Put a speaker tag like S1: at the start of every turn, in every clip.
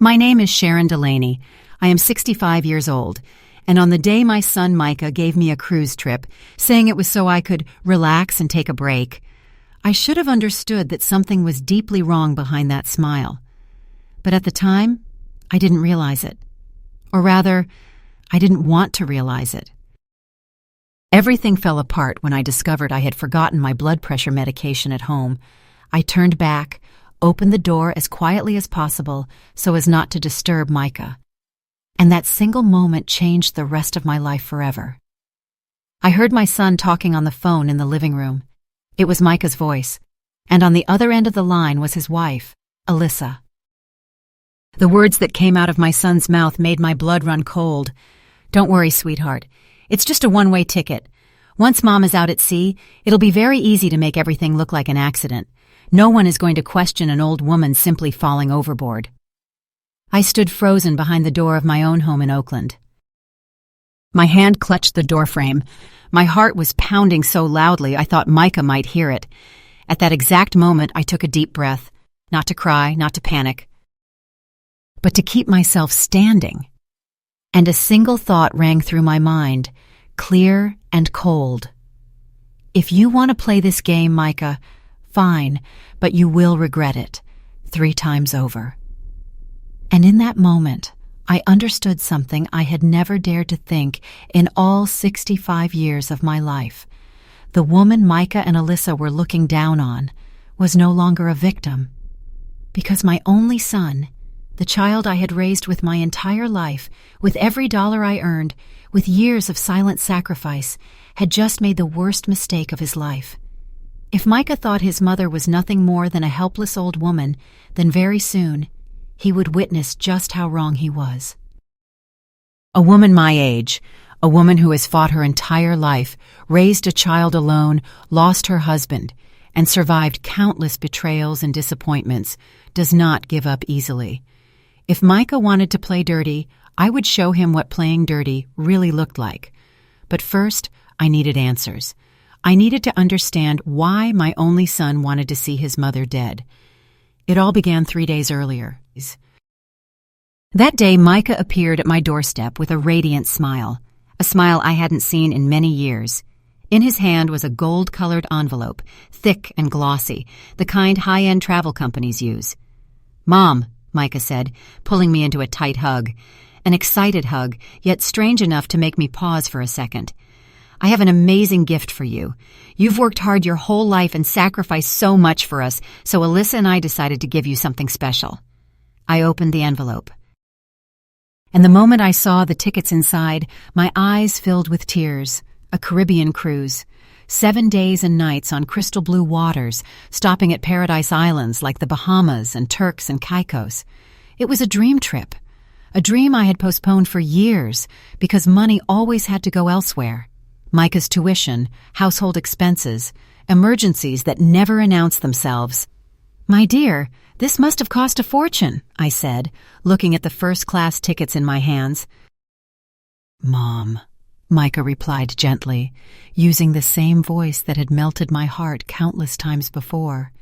S1: My name is Sharon Delaney. I am 65 years old, and on the day my son Micah gave me a cruise trip, saying it was so I could relax and take a break, I should have understood that something was deeply wrong behind that smile. But at the time, I didn't realize it. Or rather, I didn't want to realize it. Everything fell apart when I discovered I had forgotten my blood pressure medication at home. I turned back, opened the door as quietly as possible so as not to disturb Micah. And that single moment changed the rest of my life forever. I heard my son talking on the phone in the living room. It was Micah's voice, and on the other end of the line was his wife, Alyssa. The words that came out of my son's mouth made my blood run cold. "Don't worry, sweetheart. It's just a one-way ticket. Once Mom is out at sea, it'll be very easy to make everything look like an accident. No one is going to question an old woman simply falling overboard." I stood frozen behind the door of my own home in Oakland. My hand clutched the doorframe. My heart was pounding so loudly I thought Micah might hear it. At that exact moment, I took a deep breath, not to cry, not to panic, but to keep myself standing. And a single thought rang through my mind, clear and cold. "If you want to play this game, Micah, fine, but you will regret it 3 times over." And in that moment, I understood something I had never dared to think in all 65 years of my life. The woman Micah and Alyssa were looking down on was no longer a victim, because my only son, the child I had raised with my entire life, with every dollar I earned, with years of silent sacrifice, had just made the worst mistake of his life. If Micah thought his mother was nothing more than a helpless old woman, then very soon he would witness just how wrong he was. A woman my age, a woman who has fought her entire life, raised a child alone, lost her husband, and survived countless betrayals and disappointments, does not give up easily. If Micah wanted to play dirty, I would show him what playing dirty really looked like. But first, I needed answers. I needed to understand why my only son wanted to see his mother dead. It all began 3 days earlier. That day, Micah appeared at my doorstep with a radiant smile, a smile I hadn't seen in many years. In his hand was a gold-colored envelope, thick and glossy, the kind high-end travel companies use. "Mom," Micah said, pulling me into a tight hug, an excited hug, yet strange enough to make me pause for a second. "I have an amazing gift for you. You've worked hard your whole life and sacrificed so much for us, so Alyssa and I decided to give you something special." I opened the envelope. And the moment I saw the tickets inside, my eyes filled with tears. A Caribbean cruise. 7 days and nights on crystal blue waters, stopping at paradise islands like the Bahamas and Turks and Caicos. It was a dream trip. A dream I had postponed for years because money always had to go elsewhere. Micah's tuition, household expenses, emergencies that never announced themselves. "My dear, this must have cost a fortune," I said, looking at the first-class tickets in my hands. "Mom," Micah replied gently, using the same voice that had melted my heart countless times before.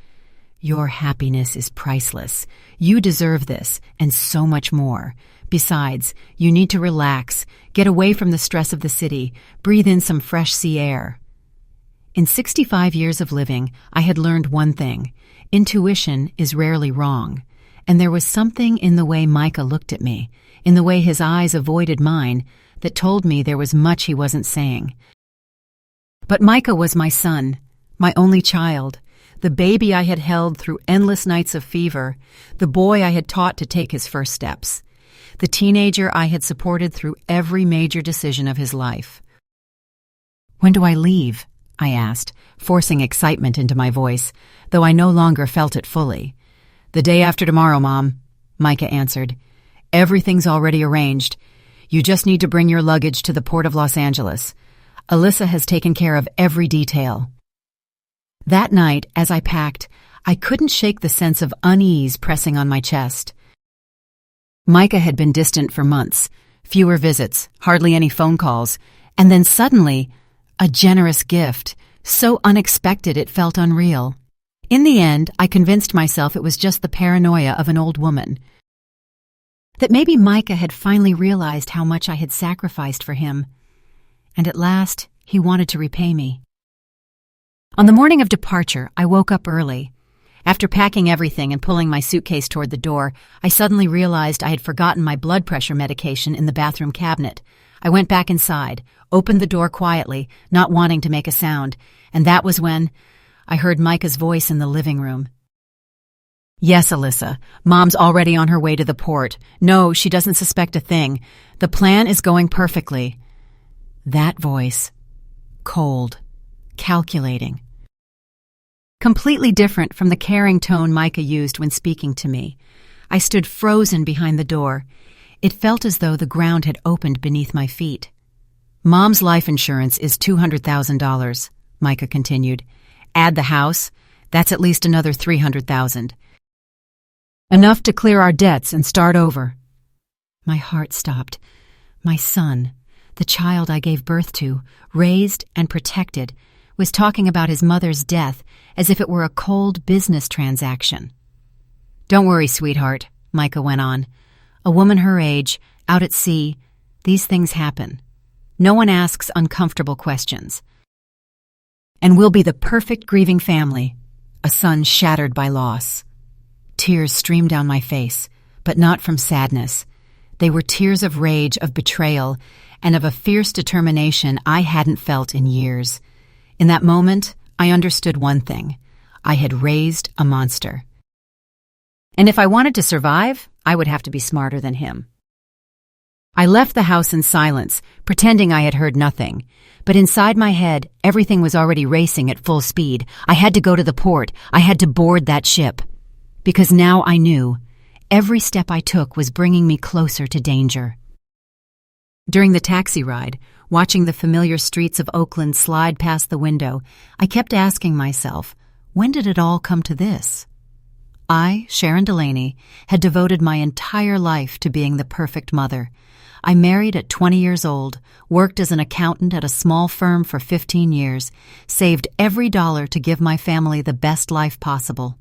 S1: "Your happiness is priceless. You deserve this, and so much more. Besides, you need to relax, get away from the stress of the city, breathe in some fresh sea air." In 65 years of living, I had learned one thing. Intuition is rarely wrong, and there was something in the way Micah looked at me, in the way his eyes avoided mine, that told me there was much he wasn't saying. But Micah was my son, my only child, the baby I had held through endless nights of fever, the boy I had taught to take his first steps, the teenager I had supported through every major decision of his life. "When do I leave?" I asked, forcing excitement into my voice, though I no longer felt it fully. "The day after tomorrow, Mom," Micah answered. "Everything's already arranged. You just need to bring your luggage to the port of Los Angeles. Alyssa has taken care of every detail." That night, as I packed, I couldn't shake the sense of unease pressing on my chest. Micah had been distant for months, fewer visits, hardly any phone calls, and then suddenly, a generous gift, so unexpected it felt unreal. In the end, I convinced myself it was just the paranoia of an old woman. that maybe Micah had finally realized how much I had sacrificed for him, and at last he wanted to repay me. On the morning of departure, I woke up early. After packing everything and pulling my suitcase toward the door, I suddenly realized I had forgotten my blood pressure medication in the bathroom cabinet. I went back inside, opened the door quietly, not wanting to make a sound, and that was when I heard Micah's voice in the living room. "Yes, Alyssa, Mom's already on her way to the port. No, she doesn't suspect a thing. The plan is going perfectly." That voice, cold, calculating. Completely different from the caring tone Micah used when speaking to me. I stood frozen behind the door. It felt as though the ground had opened beneath my feet. "Mom's life insurance is $200,000, Micah continued. "Add the house, that's at least another $300,000. Enough to clear our debts and start over." My heart stopped. My son, the child I gave birth to, raised and protected, was talking about his mother's death as if it were a cold business transaction. "Don't worry, sweetheart," Micah went on. "A woman her age, out at sea, these things happen. No one asks uncomfortable questions. And we'll be the perfect grieving family, a son shattered by loss." Tears streamed down my face, but not from sadness. They were tears of rage, of betrayal, and of a fierce determination I hadn't felt in years. In that moment, I understood one thing. I had raised a monster. And if I wanted to survive, I would have to be smarter than him. I left the house in silence, pretending I had heard nothing. But inside my head, everything was already racing at full speed. I had to go to the port. I had to board that ship. Because now I knew every step I took was bringing me closer to danger. During the taxi ride, watching the familiar streets of Oakland slide past the window, I kept asking myself, when did it all come to this? I, Sharon Delaney, had devoted my entire life to being the perfect mother. I married at 20 years old, worked as an accountant at a small firm for 15 years, saved every dollar to give my family the best life possible.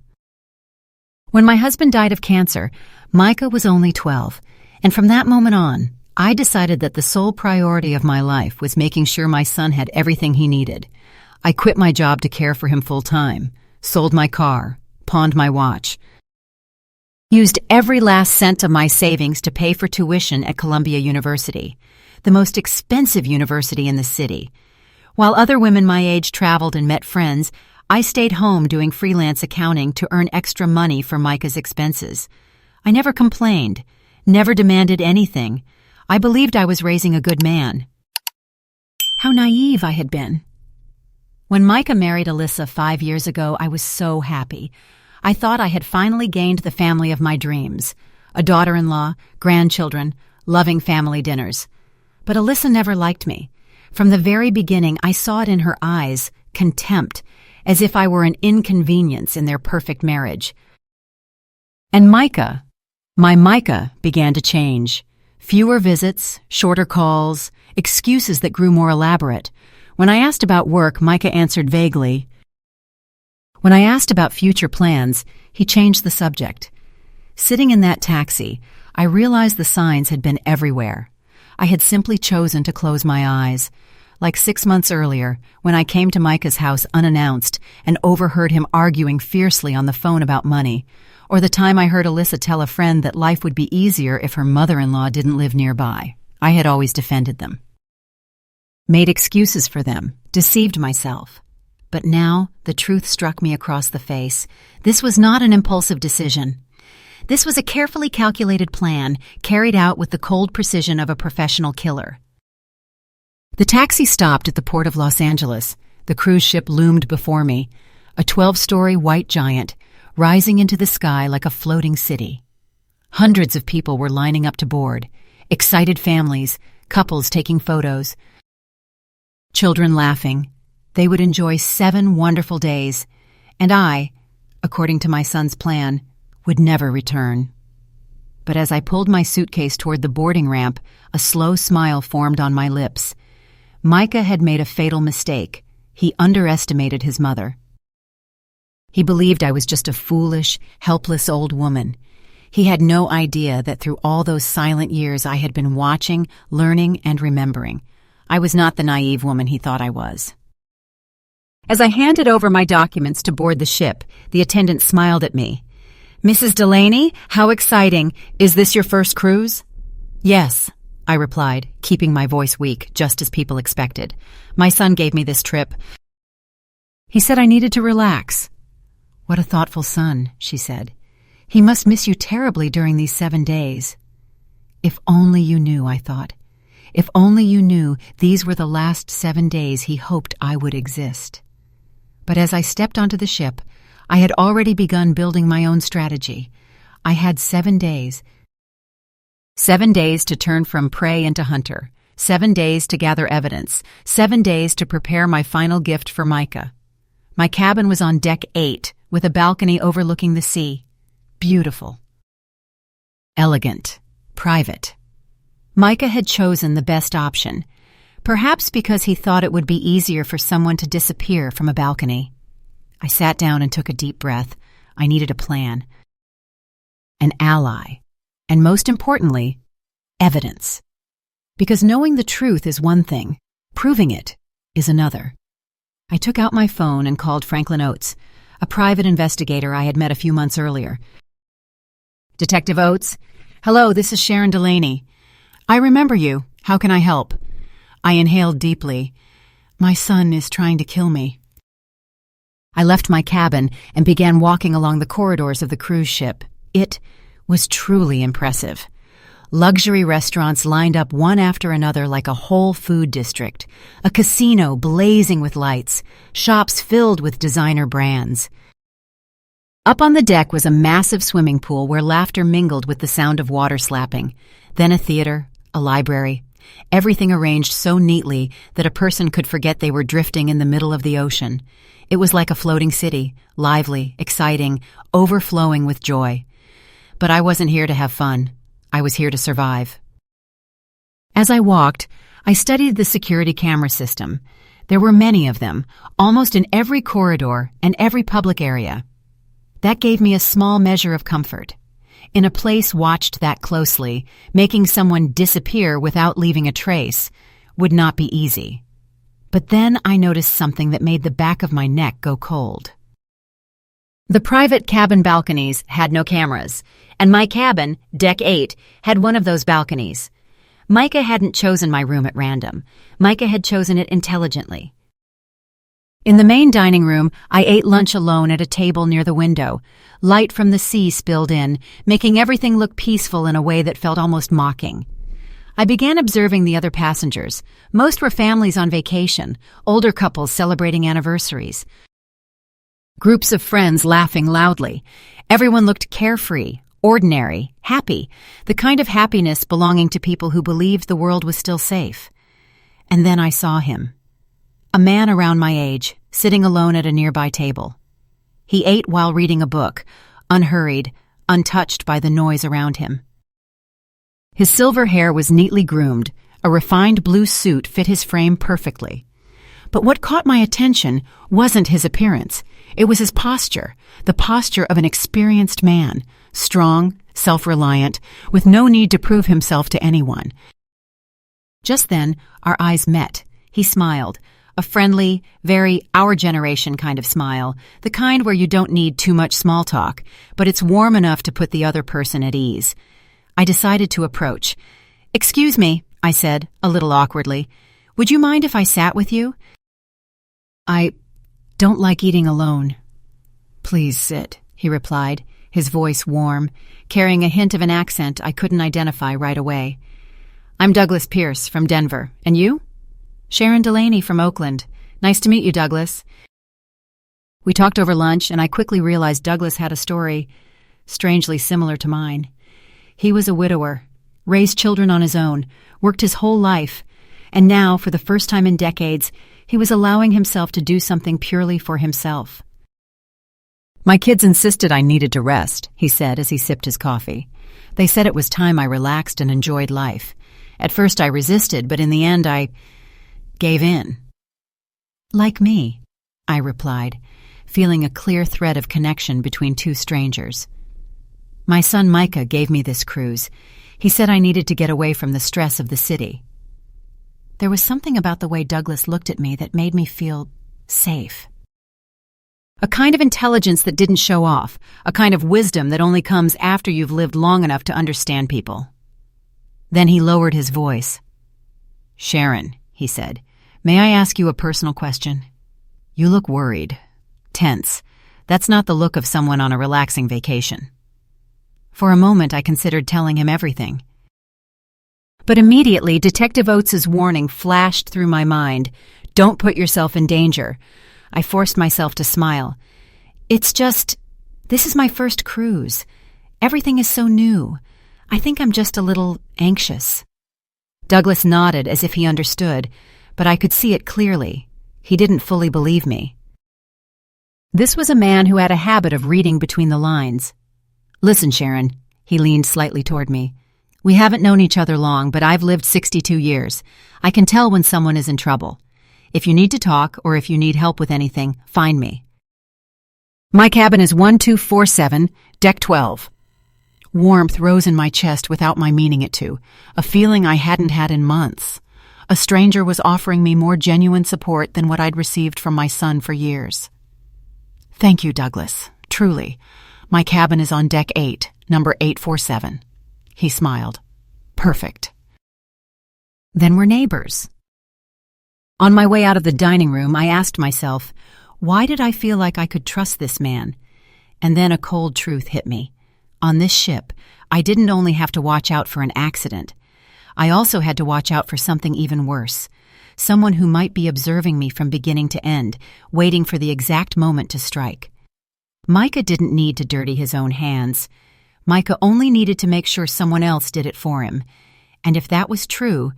S1: When my husband died of cancer, Micah was only 12, and from that moment on, I decided that the sole priority of my life was making sure my son had everything he needed. I quit my job to care for him full-time, sold my car, pawned my watch, used every last cent of my savings to pay for tuition at Columbia University, the most expensive university in the city. While other women my age traveled and met friends, I stayed home doing freelance accounting to earn extra money for Micah's expenses. I never complained, never demanded anything. I believed I was raising a good man. How naive I had been. When Micah married Alyssa 5 years ago, I was so happy. I thought I had finally gained the family of my dreams, a daughter-in-law, grandchildren, loving family dinners. But Alyssa never liked me. From the very beginning, I saw it in her eyes, contempt, as if I were an inconvenience in their perfect marriage. And Micah, my Micah, began to change. Fewer visits, shorter calls, excuses that grew more elaborate. When I asked about work, Micah answered vaguely. When I asked about future plans, he changed the subject. Sitting in that taxi, I realized the signs had been everywhere. I had simply chosen to close my eyes. Like 6 months earlier, when I came to Micah's house unannounced and overheard him arguing fiercely on the phone about money, or the time I heard Alyssa tell a friend that life would be easier if her mother-in-law didn't live nearby. I had always defended them, made excuses for them, deceived myself. But now the truth struck me across the face. This was not an impulsive decision. This was a carefully calculated plan, carried out with the cold precision of a professional killer. The taxi stopped at the port of Los Angeles. The cruise ship loomed before me, a 12-story white giant, rising into the sky like a floating city. Hundreds of people were lining up to board, excited families, couples taking photos, children laughing. They would enjoy 7 wonderful days, and I, according to my son's plan, would never return. But as I pulled my suitcase toward the boarding ramp, a slow smile formed on my lips. Micah had made a fatal mistake. He underestimated his mother. He believed I was just a foolish, helpless old woman. He had no idea that through all those silent years I had been watching, learning, and remembering. I was not the naive woman he thought I was. As I handed over my documents to board the ship, the attendant smiled at me. "Mrs. Delaney, how exciting. Is this your first cruise?" "Yes," I replied, keeping my voice weak, just as people expected. "My son gave me this trip. He said I needed to relax." "What a thoughtful son," she said. "He must miss you terribly during these 7 days." If only you knew, I thought. If only you knew these were the last 7 days he hoped I would exist. But as I stepped onto the ship, I had already begun building my own strategy. I had 7 days. 7 days to turn from prey into hunter. 7 days to gather evidence. 7 days to prepare my final gift for Micah. My cabin was on deck 8, with a balcony overlooking the sea. Beautiful. Elegant. Private. Micah had chosen the best option, perhaps because he thought it would be easier for someone to disappear from a balcony. I sat down and took a deep breath. I needed a plan. An ally. And most importantly, evidence. Because knowing the truth is one thing, proving it is another. I took out my phone and called Franklin Oates, a private investigator I had met a few months earlier. "Detective Oates? Hello, this is Sharon Delaney. I remember you. How can I help?" I inhaled deeply. "My son is trying to kill me." I left my cabin and began walking along the corridors of the cruise ship. It was truly impressive. Luxury restaurants lined up one after another like a whole food district, a casino blazing with lights, shops filled with designer brands. Up on the deck was a massive swimming pool where laughter mingled with the sound of water slapping, then a theater, a library, everything arranged so neatly that a person could forget they were drifting in the middle of the ocean. It was like a floating city, lively, exciting, overflowing with joy. But I wasn't here to have fun. I was here to survive. As I walked, I studied the security camera system. There were many of them, almost in every corridor and every public area. That gave me a small measure of comfort. In a place watched that closely, making someone disappear without leaving a trace would not be easy. But then I noticed something that made the back of my neck go cold. The private cabin balconies had no cameras, and my cabin, deck 8, had one of those balconies. Micah hadn't chosen my room at random. Micah had chosen it intelligently. In the main dining room, I ate lunch alone at a table near the window. Light from the sea spilled in, making everything look peaceful in a way that felt almost mocking. I began observing the other passengers. Most were families on vacation, older couples celebrating anniversaries. Groups of friends laughing loudly. Everyone looked carefree, ordinary, happy, the kind of happiness belonging to people who believed the world was still safe. And then I saw him. A man around my age, sitting alone at a nearby table. He ate while reading a book, unhurried, untouched by the noise around him. His silver hair was neatly groomed, a refined blue suit fit his frame perfectly. But what caught my attention wasn't his appearance. It was his posture, the posture of an experienced man, strong, self-reliant, with no need to prove himself to anyone. Just then, our eyes met. He smiled. A friendly, very our generation kind of smile, the kind where you don't need too much small talk, but it's warm enough to put the other person at ease. I decided to approach. "Excuse me," I said, a little awkwardly. "Would you mind if I sat with you?" "I don't like eating alone." "Please sit," he replied, his voice warm, carrying a hint of an accent I couldn't identify right away. "I'm Douglas Pierce from Denver. And you?" "Sharon Delaney from Oakland. Nice to meet you, Douglas." We talked over lunch, and I quickly realized Douglas had a story strangely similar to mine. He was a widower, raised children on his own, worked his whole life, and now, for the first time in decades, he was allowing himself to do something purely for himself. "My kids insisted I needed to rest," he said as he sipped his coffee. "They said it was time I relaxed and enjoyed life. At first I resisted, but in the end I gave in." "Like me," I replied, feeling a clear thread of connection between two strangers. My son Micah gave me this cruise. He said I needed to get away from the stress of the city. There was something about the way Douglas looked at me that made me feel safe. A kind of intelligence that didn't show off, a kind of wisdom that only comes after you've lived long enough to understand people. Then he lowered his voice. "Sharon," he said, "may I ask you a personal question? You look worried, tense. That's not the look of someone on a relaxing vacation." For a moment, I considered telling him everything. But immediately, Detective Oates' warning flashed through my mind. "Don't put yourself in danger." I forced myself to smile. "It's just, this is my first cruise. Everything is so new. I think I'm just a little anxious." Douglas nodded as if he understood, but I could see it clearly. He didn't fully believe me. This was a man who had a habit of reading between the lines. "Listen, Sharon," he leaned slightly toward me. "We haven't known each other long, but I've lived 62 years. I can tell when someone is in trouble. If you need to talk or if you need help with anything, find me. My cabin is 1247, deck 12. Warmth rose in my chest without my meaning it to, a feeling I hadn't had in months. A stranger was offering me more genuine support than what I'd received from my son for years. "Thank you, Douglas. Truly. My cabin is on deck 8, number 847. He smiled. "Perfect." Then we're neighbors. On my way out of the dining room, I asked myself, why did I feel like I could trust this man? And then a cold truth hit me. On this ship, I didn't only have to watch out for an accident. I also had to watch out for something even worse. Someone who might be observing me from beginning to end, waiting for the exact moment to strike. Micah didn't need to dirty his own hands. Micah only needed to make sure someone else did it for him. And if that was true,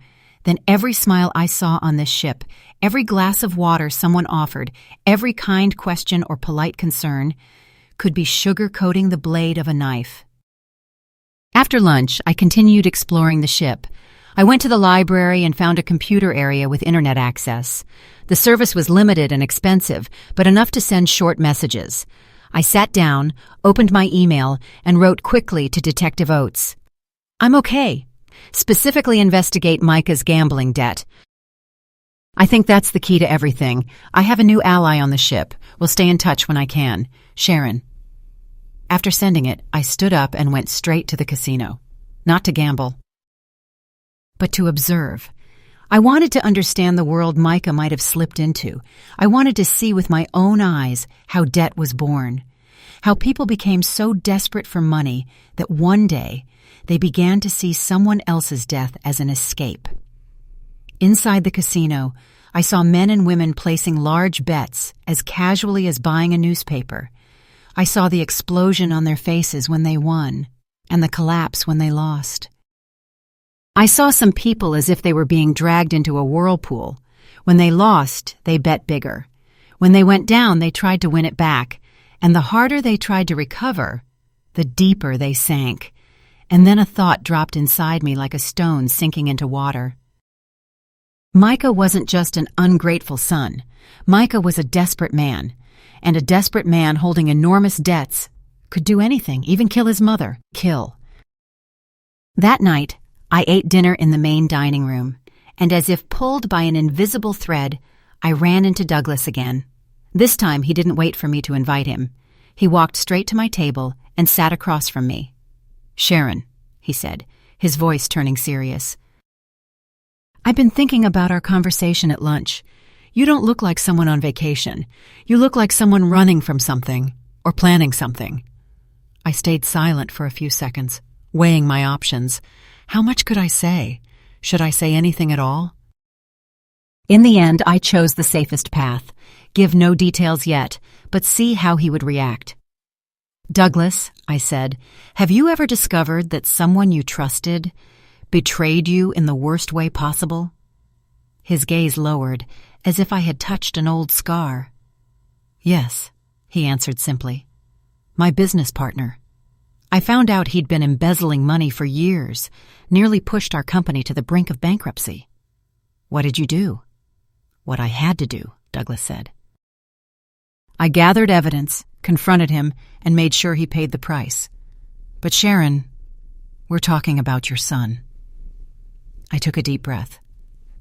S1: then every smile I saw on this ship, every glass of water someone offered, every kind question or polite concern, could be sugar-coating the blade of a knife. After lunch, I continued exploring the ship. I went to the library and found a computer area with internet access. The service was limited and expensive, but enough to send short messages. I sat down, opened my email, and wrote quickly to Detective Oates. "I'm okay. Specifically investigate Micah's gambling debt. I think that's the key to everything. I have a new ally on the ship. We'll stay in touch when I can. Sharon." After sending it, I stood up and went straight to the casino. Not to gamble, but to observe. I wanted to understand the world Micah might have slipped into. I wanted to see with my own eyes how debt was born, how people became so desperate for money that one day they began to see someone else's death as an escape. Inside the casino, I saw men and women placing large bets as casually as buying a newspaper. I saw the explosion on their faces when they won, and the collapse when they lost. I saw some people as if they were being dragged into a whirlpool. When they lost, they bet bigger. When they went down, they tried to win it back, and the harder they tried to recover, the deeper they sank. And then a thought dropped inside me like a stone sinking into water. Micah wasn't just an ungrateful son. Micah was a desperate man, and a desperate man holding enormous debts could do anything, even kill his mother. Kill. That night, I ate dinner in the main dining room, and as if pulled by an invisible thread, I ran into Douglas again. This time, he didn't wait for me to invite him. He walked straight to my table and sat across from me. "Sharon," he said, his voice turning serious. "I've been thinking about our conversation at lunch. You don't look like someone on vacation. You look like someone running from something, or planning something." I stayed silent for a few seconds, weighing my options. How much could I say? Should I say anything at all? In the end, I chose the safest path. Give no details yet, but see how he would react. "Douglas," I said, "have you ever discovered that someone you trusted betrayed you in the worst way possible?" His gaze lowered, as if I had touched an old scar. "Yes," he answered simply. "My business partner. I found out he'd been embezzling money for years, nearly pushed our company to the brink of bankruptcy." "What did you do?" "What I had to do," Douglas said. "I gathered evidence, confronted him, and made sure he paid the price. But Sharon, we're talking about your son. I took a deep breath.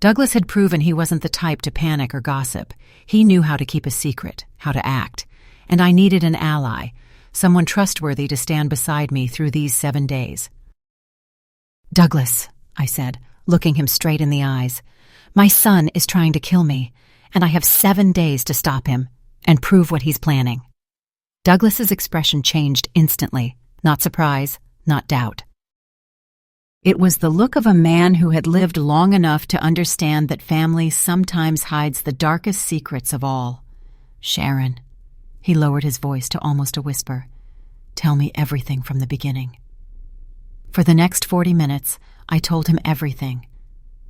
S1: Douglas had proven he wasn't the type to panic or gossip. He knew how to keep a secret, how to act. And I needed an ally, someone trustworthy to stand beside me through these 7 days. Douglas, I said, looking him straight in the eyes, my son is trying to kill me, and I have 7 days to stop him and prove what he's planning. Douglas's expression changed instantly, not surprise, not doubt. It was the look of a man who had lived long enough to understand that family sometimes hides the darkest secrets of all. Sharon, he lowered his voice to almost a whisper, tell me everything from the beginning. For the next 40 minutes, I told him everything.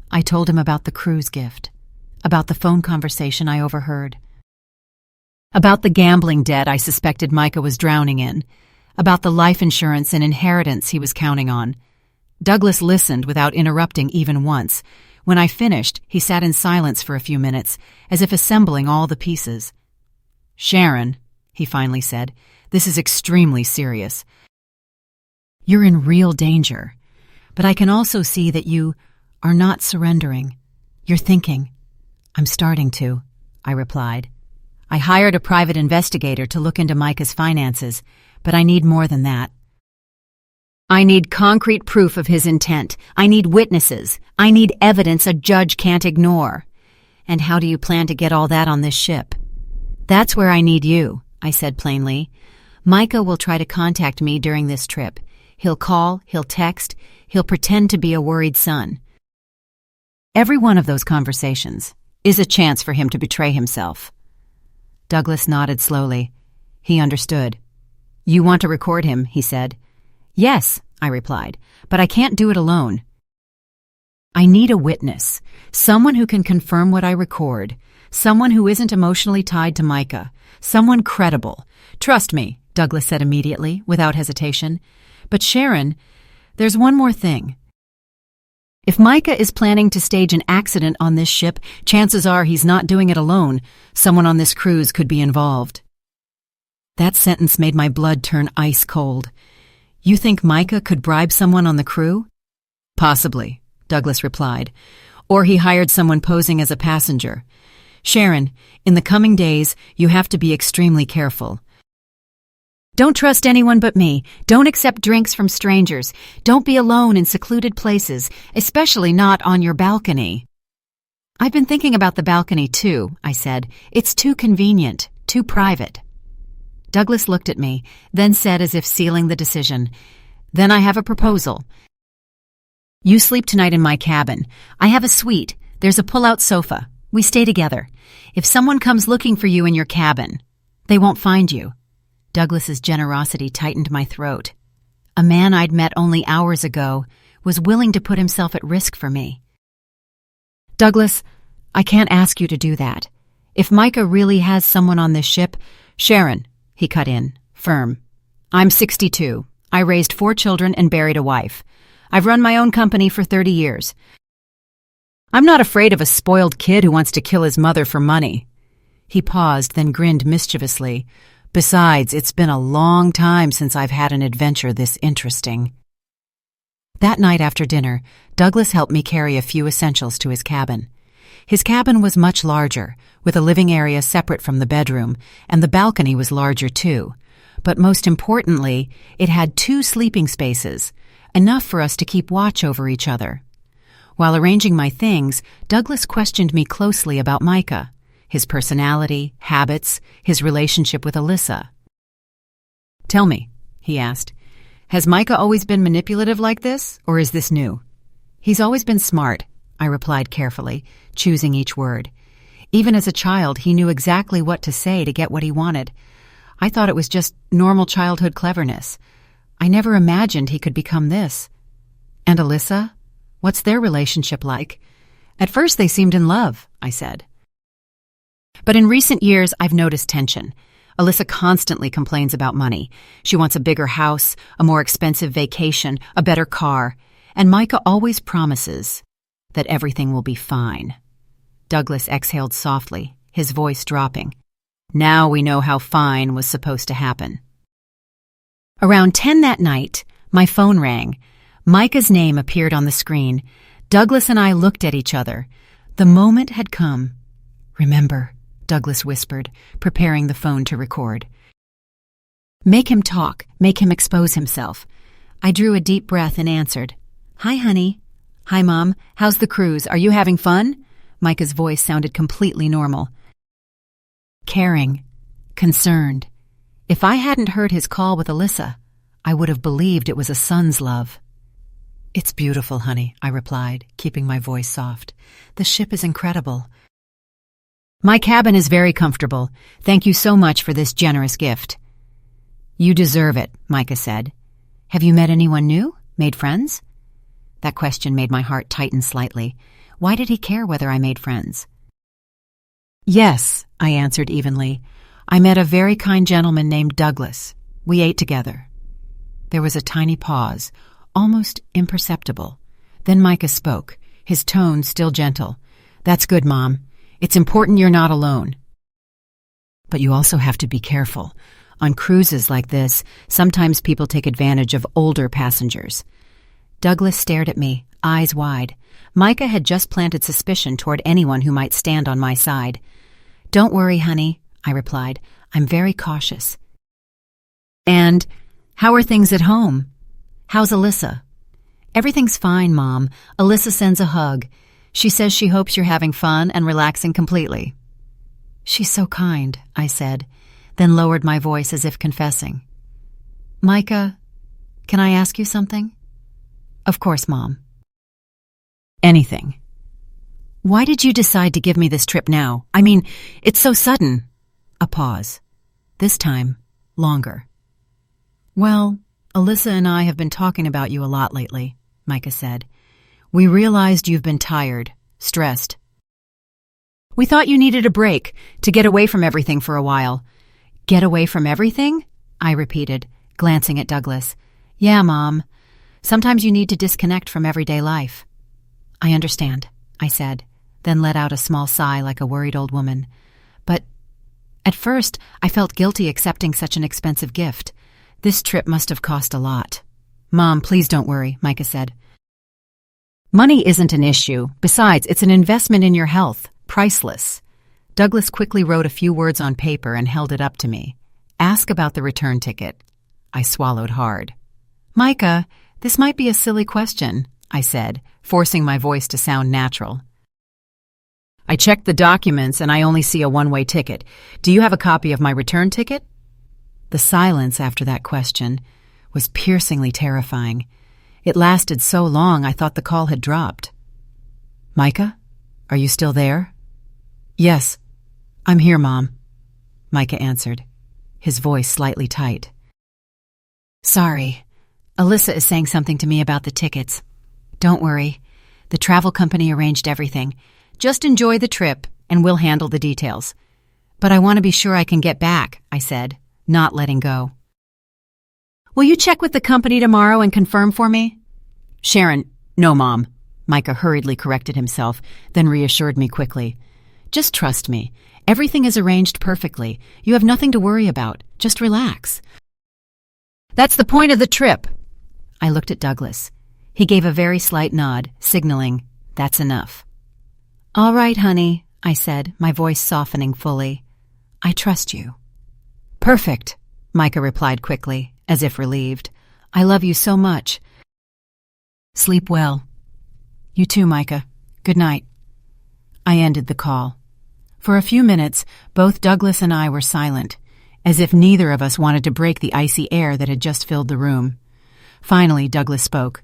S1: I told him about the cruise gift, about the phone conversation I overheard, about the gambling debt I suspected Micah was drowning in, about the life insurance and inheritance he was counting on. Douglas listened without interrupting even once. When I finished, he sat in silence for a few minutes, as if assembling all the pieces. Sharon, he finally said, this is extremely serious. You're in real danger, but I can also see that you are not surrendering. You're thinking. I'm starting to, I replied. I hired a private investigator to look into Micah's finances, but I need more than that. I need concrete proof of his intent. I need witnesses. I need evidence a judge can't ignore. And how do you plan to get all that on this ship? That's where I need you, I said plainly. Micah will try to contact me during this trip. He'll call, he'll text, he'll pretend to be a worried son. Every one of those conversations is a chance for him to betray himself. Douglas nodded slowly. He understood. You want to record him, he said. Yes, I replied, but I can't do it alone. I need a witness, someone who can confirm what I record, someone who isn't emotionally tied to Micah, someone credible. Trust me, Douglas said immediately, without hesitation. But Sharon, there's one more thing. If Micah is planning to stage an accident on this ship, chances are he's not doing it alone. Someone on this cruise could be involved. That sentence made my blood turn ice cold. You think Micah could bribe someone on the crew? Possibly, Douglas replied. Or he hired someone posing as a passenger. Sharon, in the coming days, you have to be extremely careful. Don't trust anyone but me. Don't accept drinks from strangers. Don't be alone in secluded places, especially not on your balcony. I've been thinking about the balcony too, I said. It's too convenient, too private. Douglas looked at me, then said as if sealing the decision, Then I have a proposal. You sleep tonight in my cabin. I have a suite. There's a pull-out sofa. We stay together. If someone comes looking for you in your cabin, they won't find you. Douglas's generosity tightened my throat. A man I'd met only hours ago was willing to put himself at risk for me. Douglas, I can't ask you to do that. If Micah really has someone on this ship, Sharon, he cut in, firm. I'm 62. I raised 4 children and buried a wife. I've run my own company for 30 years. I'm not afraid of a spoiled kid who wants to kill his mother for money. He paused, then grinned mischievously. Besides, it's been a long time since I've had an adventure this interesting. That night after dinner, Douglas helped me carry a few essentials to his cabin. His cabin was much larger, with a living area separate from the bedroom, and the balcony was larger too. But most importantly, it had 2 sleeping spaces, enough for us to keep watch over each other. While arranging my things, Douglas questioned me closely about Micah, his personality, habits, his relationship with Alyssa. Tell me, he asked, has Micah always been manipulative like this, or is this new? He's always been smart, I replied carefully, choosing each word. Even as a child, he knew exactly what to say to get what he wanted. I thought it was just normal childhood cleverness. I never imagined he could become this. And Alyssa? What's their relationship like? At first they seemed in love, I said. But in recent years, I've noticed tension. Alyssa constantly complains about money. She wants a bigger house, a more expensive vacation, a better car. And Micah always promises that everything will be fine. Douglas exhaled softly, his voice dropping. Now we know how fine was supposed to happen. Around 10 that night, My phone rang. Micah's name appeared on the screen. Douglas and I looked at each other. The moment had come. "Remember," Douglas whispered, preparing the phone to record. "Make him talk. Make him expose himself." I drew a deep breath and answered, "Hi, honey." "Hi, Mom. How's the cruise? Are you having fun?" Micah's voice sounded completely normal. Caring. Concerned. If I hadn't heard his call with Alyssa, I would have believed it was a son's love. "It's beautiful, honey," I replied, keeping my voice soft. "The ship is incredible. My cabin is very comfortable. Thank you so much for this generous gift." "You deserve it," Micah said. "Have you met anyone new? Made friends?" That question made my heart tighten slightly. Why did he care whether I made friends? "Yes," I answered evenly. "I met a very kind gentleman named Douglas. We ate together." There was a tiny pause, almost imperceptible. Then Micah spoke, his tone still gentle. "That's good, Mom. It's important you're not alone. But you also have to be careful. On cruises like this, sometimes people take advantage of older passengers." Douglas stared at me, eyes wide. Micah had just planted suspicion toward anyone who might stand on my side. "Don't worry, honey," I replied. "I'm very cautious." "And how are things at home? How's Alyssa?" "Everything's fine, Mom. Alyssa sends a hug. She says she hopes you're having fun and relaxing completely." "She's so kind," I said, then lowered my voice as if confessing. "Micah, can I ask you something?" "Of course, Mom." "Anything." "Why did you decide to give me this trip now? I mean, it's so sudden." A pause. This time, longer. "Well, Alyssa and I have been talking about you a lot lately," Micah said. "We realized you've been tired, stressed. We thought you needed a break, to get away from everything for a while." "Get away from everything?" I repeated, glancing at Douglas. "Yeah, Mom. Sometimes you need to disconnect from everyday life." "I understand," I said, then let out a small sigh like a worried old woman. "But at first, I felt guilty accepting such an expensive gift. This trip must have cost a lot." "Mom, please don't worry," Micah said. "Money isn't an issue. Besides, it's an investment in your health. Priceless." Douglas quickly wrote a few words on paper and held it up to me. "Ask about the return ticket." I swallowed hard. "Micah, this might be a silly question," I said, forcing my voice to sound natural. "I checked the documents and I only see a one-way ticket. Do you have a copy of my return ticket?" The silence after that question was piercingly terrifying. It lasted so long I thought the call had dropped. "Micah, are you still there?" "Yes, I'm here, Mom," Micah answered, his voice slightly tight. "Sorry, Alyssa is saying something to me about the tickets. Don't worry, the travel company arranged everything. Just enjoy the trip and we'll handle the details. But I want to be sure I can get back," I said, not letting go. "Will you check with the company tomorrow and confirm for me?" "Sharon, no, Mom," Micah hurriedly corrected himself, then reassured me quickly. "Just trust me. Everything is arranged perfectly. You have nothing to worry about. Just relax." "That's the point of the trip." I looked at Douglas. He gave a very slight nod, signaling, "That's enough." "All right, honey," I said, my voice softening fully. "I trust you." "Perfect," Micah replied quickly, as if relieved. "I love you so much." "Sleep well." "You too, Micah. Good night." I ended the call. For a few minutes, both Douglas and I were silent, as if neither of us wanted to break the icy air that had just filled the room. Finally, Douglas spoke.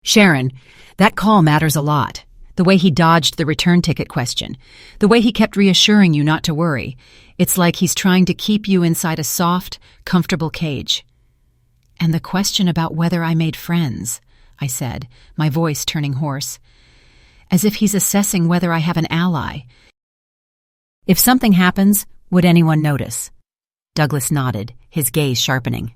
S1: "Sharon, that call matters a lot. The way he dodged the return ticket question. The way he kept reassuring you not to worry. It's like he's trying to keep you inside a soft, comfortable cage." "And the question about whether I made friends," I said, my voice turning hoarse. "As if he's assessing whether I have an ally. If something happens, would anyone notice?" Douglas nodded, his gaze sharpening.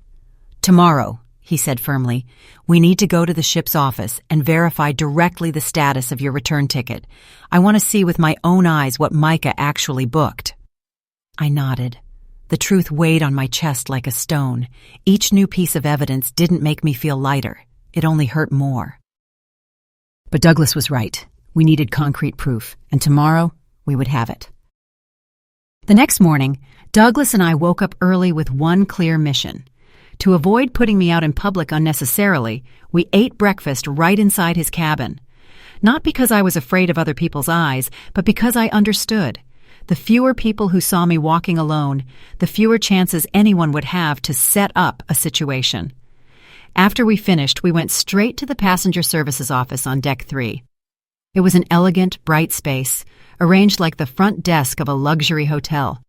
S1: "Tomorrow," he said firmly, "we need to go to the ship's office and verify directly the status of your return ticket. I want to see with my own eyes what Micah actually booked." I nodded. The truth weighed on my chest like a stone. Each new piece of evidence didn't make me feel lighter. It only hurt more. But Douglas was right. We needed concrete proof, and tomorrow we would have it. The next morning, Douglas and I woke up early with one clear mission. To avoid putting me out in public unnecessarily, we ate breakfast right inside his cabin. Not because I was afraid of other people's eyes, but because I understood. The fewer people who saw me walking alone, the fewer chances anyone would have to set up a situation. After we finished, we went straight to the passenger services office on Deck 3. It was an elegant, bright space, arranged like the front desk of a luxury hotel.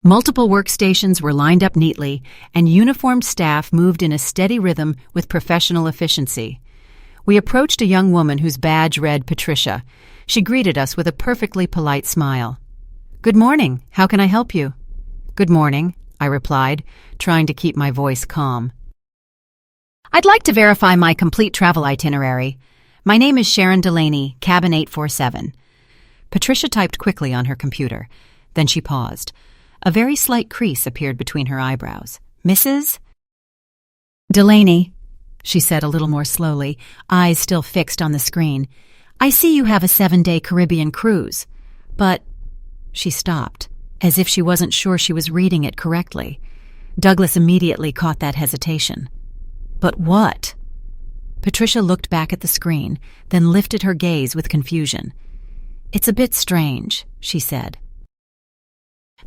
S1: Multiple workstations were lined up neatly, and uniformed staff moved in a steady rhythm with professional efficiency. We approached a young woman whose badge read Patricia. She greeted us with a perfectly polite smile. "Good morning. How can I help you?" "Good morning," I replied, trying to keep my voice calm. "I'd like to verify my complete travel itinerary. My name is Sharon Delaney, cabin 847. Patricia typed quickly on her computer. Then she paused. A very slight crease appeared between her eyebrows. "Mrs. Delaney," she said a little more slowly, eyes still fixed on the screen. "I see you have a 7-day Caribbean cruise. But—" She stopped, as if she wasn't sure she was reading it correctly. Douglas immediately caught that hesitation. "But what?" Patricia looked back at the screen, then lifted her gaze with confusion. "It's a bit strange," she said.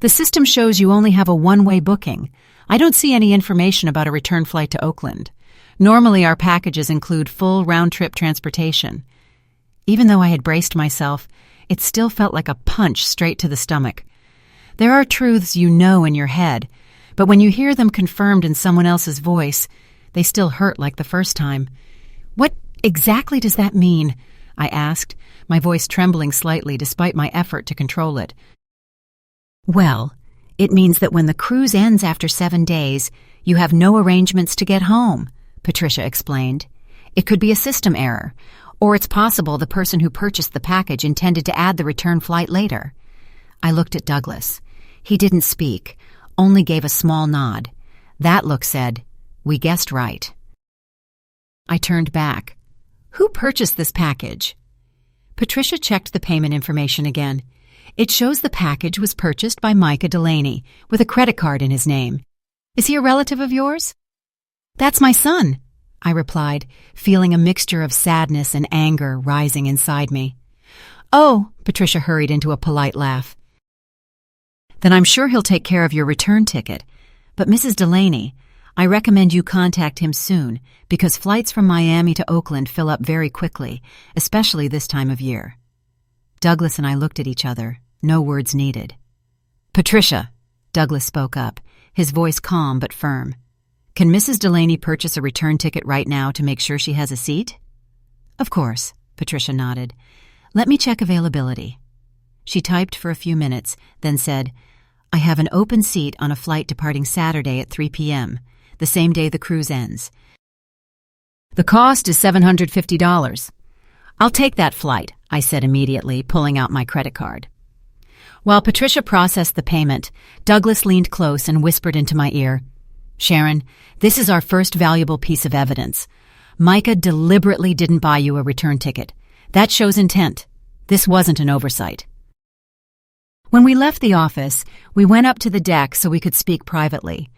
S1: "The system shows you only have a one-way booking. I don't see any information about a return flight to Oakland. Normally, our packages include full round-trip transportation." Even though I had braced myself, it still felt like a punch straight to the stomach. There are truths you know in your head, but when you hear them confirmed in someone else's voice, they still hurt like the first time. "What exactly does that mean?" I asked, my voice trembling slightly despite my effort to control it. "Well, it means that when the cruise ends after 7 days, you have no arrangements to get home," Patricia explained. "It could be a system error, or it's possible the person who purchased the package intended to add the return flight later." I looked at Douglas. He didn't speak, only gave a small nod. That look said, "We guessed right." I turned back. "Who purchased this package?" Patricia checked the payment information again. "It shows the package was purchased by Micah Delaney, with a credit card in his name. Is he a relative of yours?" "That's my son," I replied, feeling a mixture of sadness and anger rising inside me. "Oh," Patricia hurried into a polite laugh. "Then I'm sure he'll take care of your return ticket. But Mrs. Delaney, I recommend you contact him soon, because flights from Miami to Oakland fill up very quickly, especially this time of year." Douglas and I looked at each other, no words needed. "Patricia," Douglas spoke up, his voice calm but firm. "Can Mrs. Delaney purchase a return ticket right now to make sure she has a seat?" "Of course," Patricia nodded. "Let me check availability." She typed for a few minutes, then said, "I have an open seat on a flight departing Saturday at 3 p.m., the same day the cruise ends. The cost is $750. "I'll take that flight," I said immediately, pulling out my credit card. While Patricia processed the payment, Douglas leaned close and whispered into my ear, "Sharon, this is our first valuable piece of evidence. Micah deliberately didn't buy you a return ticket. That shows intent. This wasn't an oversight." When we left the office, we went up to the deck so we could speak privately.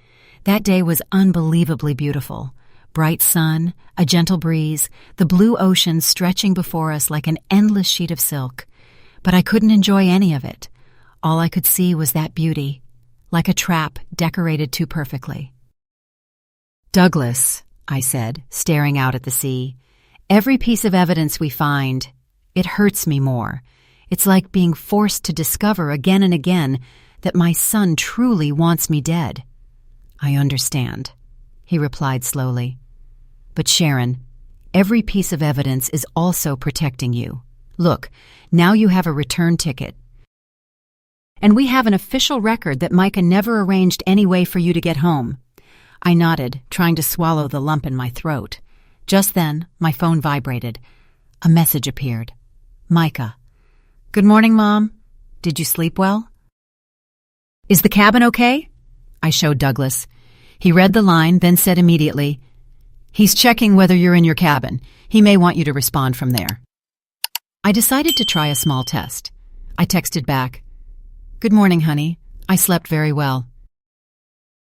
S1: That day was unbelievably beautiful. Bright sun, a gentle breeze, the blue ocean stretching before us like an endless sheet of silk. But I couldn't enjoy any of it. All I could see was that beauty, like a trap decorated too perfectly. "Douglas," I said, staring out at the sea, "every piece of evidence we find, it hurts me more. It's like being forced to discover again and again that my son truly wants me dead." "I understand," he replied slowly. "But Sharon, every piece of evidence is also protecting you. Look, now you have a return ticket. And we have an official record that Micah never arranged any way for you to get home." I nodded, trying to swallow the lump in my throat. Just then, my phone vibrated. A message appeared. "Micah. Good morning, Mom. Did you sleep well?" "Is the cabin okay?" I showed Douglas. He read the line, then said immediately, "He's checking whether you're in your cabin. He may want you to respond from there." I decided to try a small test. I texted back, "Good morning, honey. I slept very well."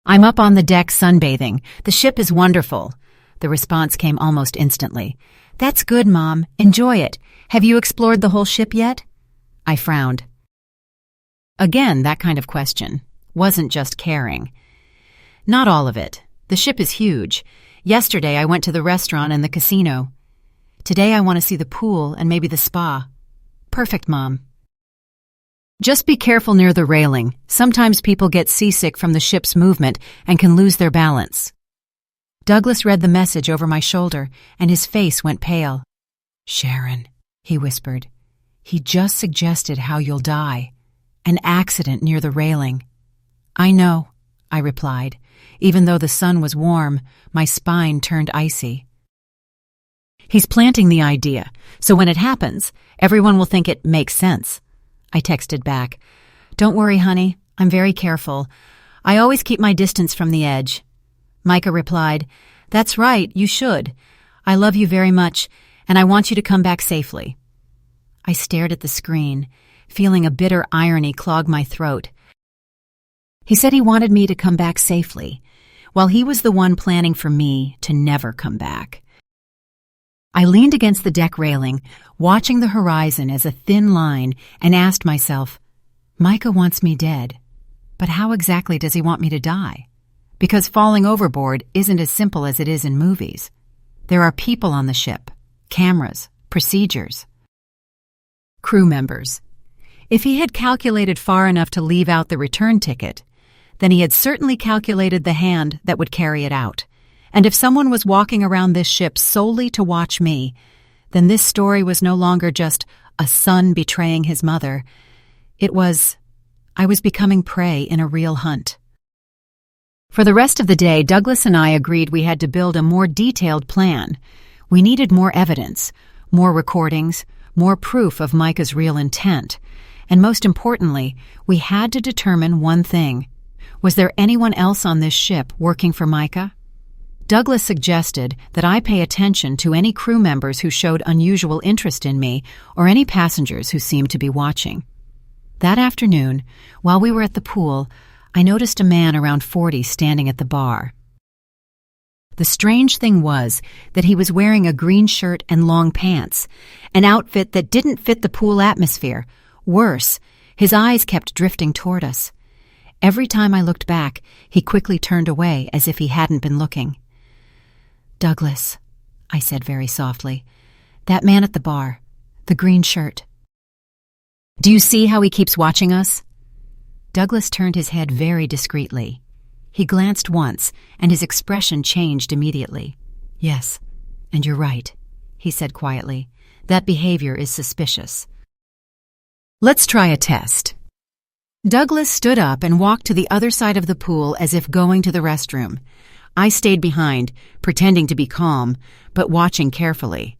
S1: "I'm up on the deck sunbathing. The ship is wonderful." The response came almost instantly. "That's good, Mom. Enjoy it. Have you explored the whole ship yet?" I frowned. Again, that kind of question. Wasn't just caring. "Not all of it. The ship is huge. Yesterday I went to the restaurant and the casino. Today I want to see the pool and maybe the spa." "Perfect, Mom." "Just be careful near the railing. Sometimes people get seasick from the ship's movement and can lose their balance." Douglas read the message over my shoulder, and his face went pale. "Sharon," he whispered, "he just suggested how you'll die. An accident near the railing." "I know," I replied. Even though the sun was warm, my spine turned icy. "He's planting the idea, so when it happens, everyone will think it makes sense." I texted back, "Don't worry, honey. I'm very careful. I always keep my distance from the edge." Micah replied, "That's right, you should. I love you very much, and I want you to come back safely." I stared at the screen, feeling a bitter irony clog my throat. He said he wanted me to come back safely, while he was the one planning for me to never come back. I leaned against the deck railing, watching the horizon as a thin line, and asked myself, Micah wants me dead, but how exactly does he want me to die? Because falling overboard isn't as simple as it is in movies. There are people on the ship, cameras, procedures, crew members. If he had calculated far enough to leave out the return ticket, then he had certainly calculated the hand that would carry it out. And if someone was walking around this ship solely to watch me, then this story was no longer just a son betraying his mother. I was becoming prey in a real hunt. For the rest of the day, Douglas and I agreed we had to build a more detailed plan. We needed more evidence, more recordings, more proof of Micah's real intent. And most importantly, we had to determine one thing. Was there anyone else on this ship working for Micah? Douglas suggested that I pay attention to any crew members who showed unusual interest in me or any passengers who seemed to be watching. That afternoon, while we were at the pool, I noticed a man around 40 standing at the bar. The strange thing was that he was wearing a green shirt and long pants, an outfit that didn't fit the pool atmosphere. Worse, his eyes kept drifting toward us. Every time I looked back, he quickly turned away as if he hadn't been looking. "Douglas," I said very softly, "that man at the bar, the green shirt. Do you see how he keeps watching us?" Douglas turned his head very discreetly. He glanced once, and his expression changed immediately. "Yes, and you're right," he said quietly. "That behavior is suspicious. Let's try a test." Douglas stood up and walked to the other side of the pool as if going to the restroom. I stayed behind, pretending to be calm, but watching carefully.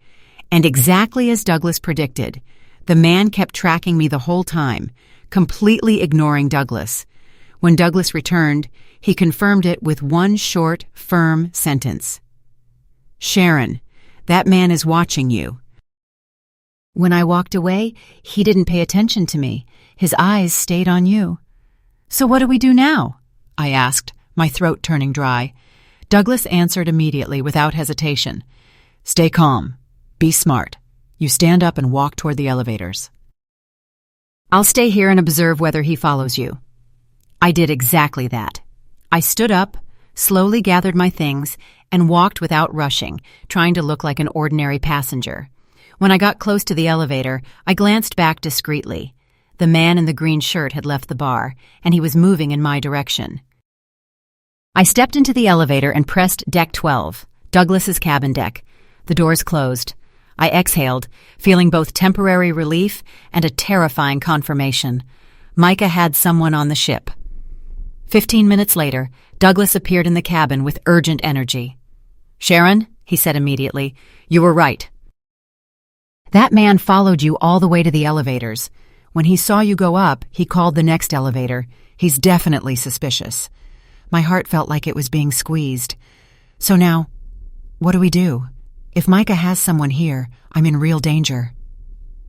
S1: And exactly as Douglas predicted, the man kept tracking me the whole time, completely ignoring Douglas. When Douglas returned, he confirmed it with one short, firm sentence. "Sharon, that man is watching you." When I walked away, he didn't pay attention to me. His eyes stayed on you. "So what do we do now?" I asked, my throat turning dry. Douglas answered immediately, without hesitation. "Stay calm. Be smart. You stand up and walk toward the elevators. I'll stay here and observe whether he follows you." I did exactly that. I stood up, slowly gathered my things, and walked without rushing, trying to look like an ordinary passenger. When I got close to the elevator, I glanced back discreetly. The man in the green shirt had left the bar, and he was moving in my direction. I stepped into the elevator and pressed deck 12, Douglas's cabin deck. The doors closed. I exhaled, feeling both temporary relief and a terrifying confirmation. Micah had someone on the ship. 15 minutes later, Douglas appeared in the cabin with urgent energy. "Sharon," he said immediately, "you were right. That man followed you all the way to the elevators. When he saw you go up, he called the next elevator. He's definitely suspicious. My heart felt like it was being squeezed. So now, what do we do? If Micah has someone here, I'm in real danger.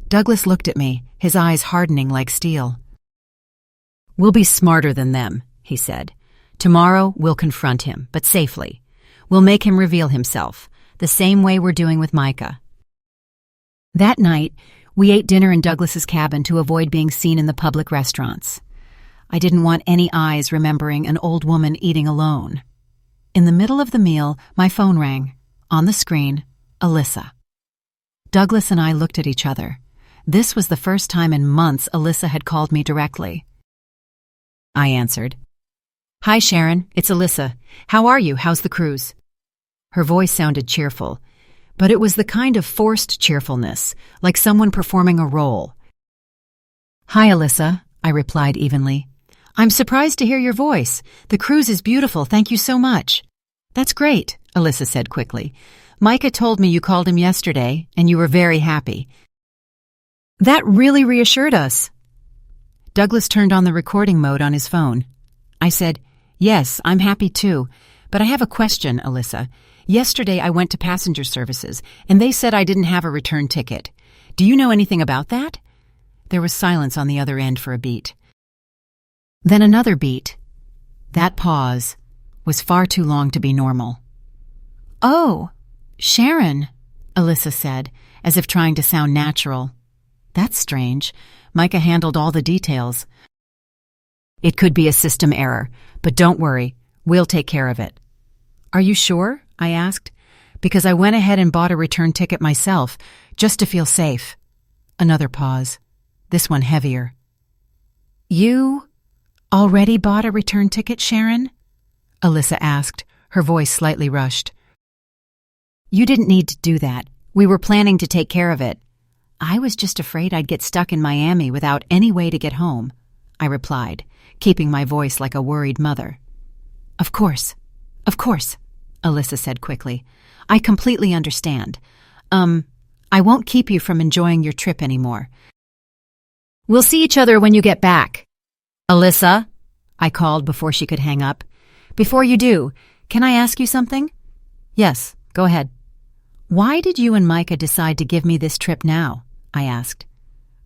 S1: Douglas looked at me, his eyes hardening like steel. We'll be smarter than them, he said. Tomorrow we'll confront him, but safely. We'll make him reveal himself, the same way we're doing with Micah. That night, we ate dinner in Douglas's cabin to avoid being seen in the public restaurants. I didn't want any eyes remembering an old woman eating alone. In the middle of the meal, my phone rang. On the screen, Alyssa. Douglas and I looked at each other. This was the first time in months Alyssa had called me directly. I answered. Hi, Sharon. It's Alyssa. How are you? How's the cruise? Her voice sounded cheerful, but it was the kind of forced cheerfulness, like someone performing a role. Hi, Alyssa, I replied evenly. I'm surprised to hear your voice. The cruise is beautiful, thank you so much. That's great, Alyssa said quickly. Micah told me you called him yesterday, and you were very happy. That really reassured us. Douglas turned on the recording mode on his phone. I said, Yes, I'm happy too, but I have a question, Alyssa. Yesterday I went to passenger services, and they said I didn't have a return ticket. Do you know anything about that? There was silence on the other end for a beat. Then another beat. That pause was far too long to be normal. Oh, Sharon, Alyssa said, as if trying to sound natural. That's strange. Micah handled all the details. It could be a system error, but don't worry, we'll take care of it. Are you sure? I asked, because I went ahead and bought a return ticket myself, just to feel safe. Another pause, this one heavier. You already bought a return ticket, Sharon? Alyssa asked, her voice slightly rushed. You didn't need to do that. We were planning to take care of it. I was just afraid I'd get stuck in Miami without any way to get home, I replied, keeping my voice like a worried mother. Of course, Alyssa said quickly. I completely understand. I won't keep you from enjoying your trip anymore. We'll see each other when you get back. Alyssa, I called before she could hang up. Before you do, can I ask you something? Yes, go ahead. Why did you and Micah decide to give me this trip now? I asked.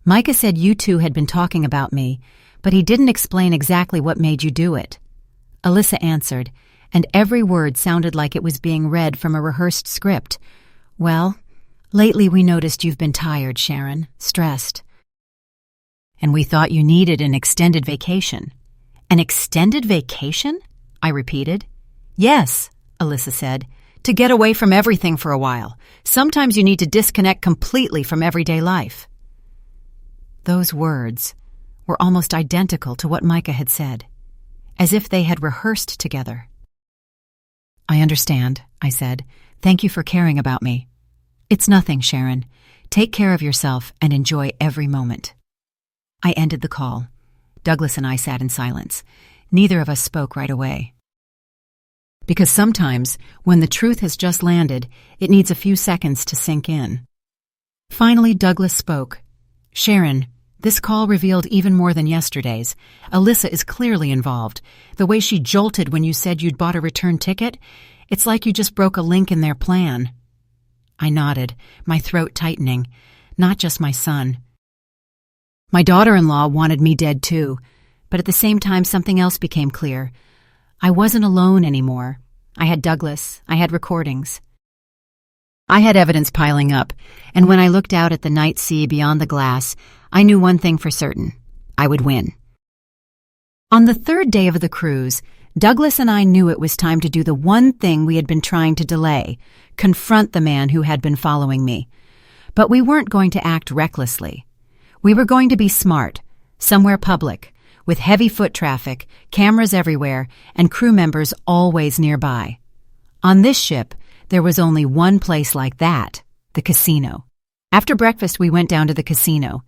S1: Micah said you two had been talking about me, but he didn't explain exactly what made you do it. Alyssa answered, and every word sounded like it was being read from a rehearsed script. Well, lately we noticed you've been tired, Sharon, stressed. And we thought you needed an extended vacation. An extended vacation? I repeated. Yes, Alyssa said, to get away from everything for a while. Sometimes you need to disconnect completely from everyday life. Those words were almost identical to what Micah had said, as if they had rehearsed together. I understand, I said. Thank you for caring about me. It's nothing, Sharon. Take care of yourself and enjoy every moment. I ended the call. Douglas and I sat in silence. Neither of us spoke right away. Because sometimes, when the truth has just landed, it needs a few seconds to sink in. Finally, Douglas spoke. Sharon, this call revealed even more than yesterday's. Alyssa is clearly involved. The way she jolted when you said you'd bought a return ticket, it's like you just broke a link in their plan. I nodded, my throat tightening. Not just my son. My daughter-in-law wanted me dead too, but at the same time something else became clear. I wasn't alone anymore. I had Douglas. I had recordings. I had evidence piling up, and when I looked out at the night sea beyond the glass, I knew one thing for certain. I would win. On the third day of the cruise, Douglas and I knew it was time to do the one thing we had been trying to delay, confront the man who had been following me. But we weren't going to act recklessly. We were going to be smart, somewhere public, with heavy foot traffic, cameras everywhere, and crew members always nearby. On this ship, there was only one place like that, the casino. After breakfast, we went down to the casino.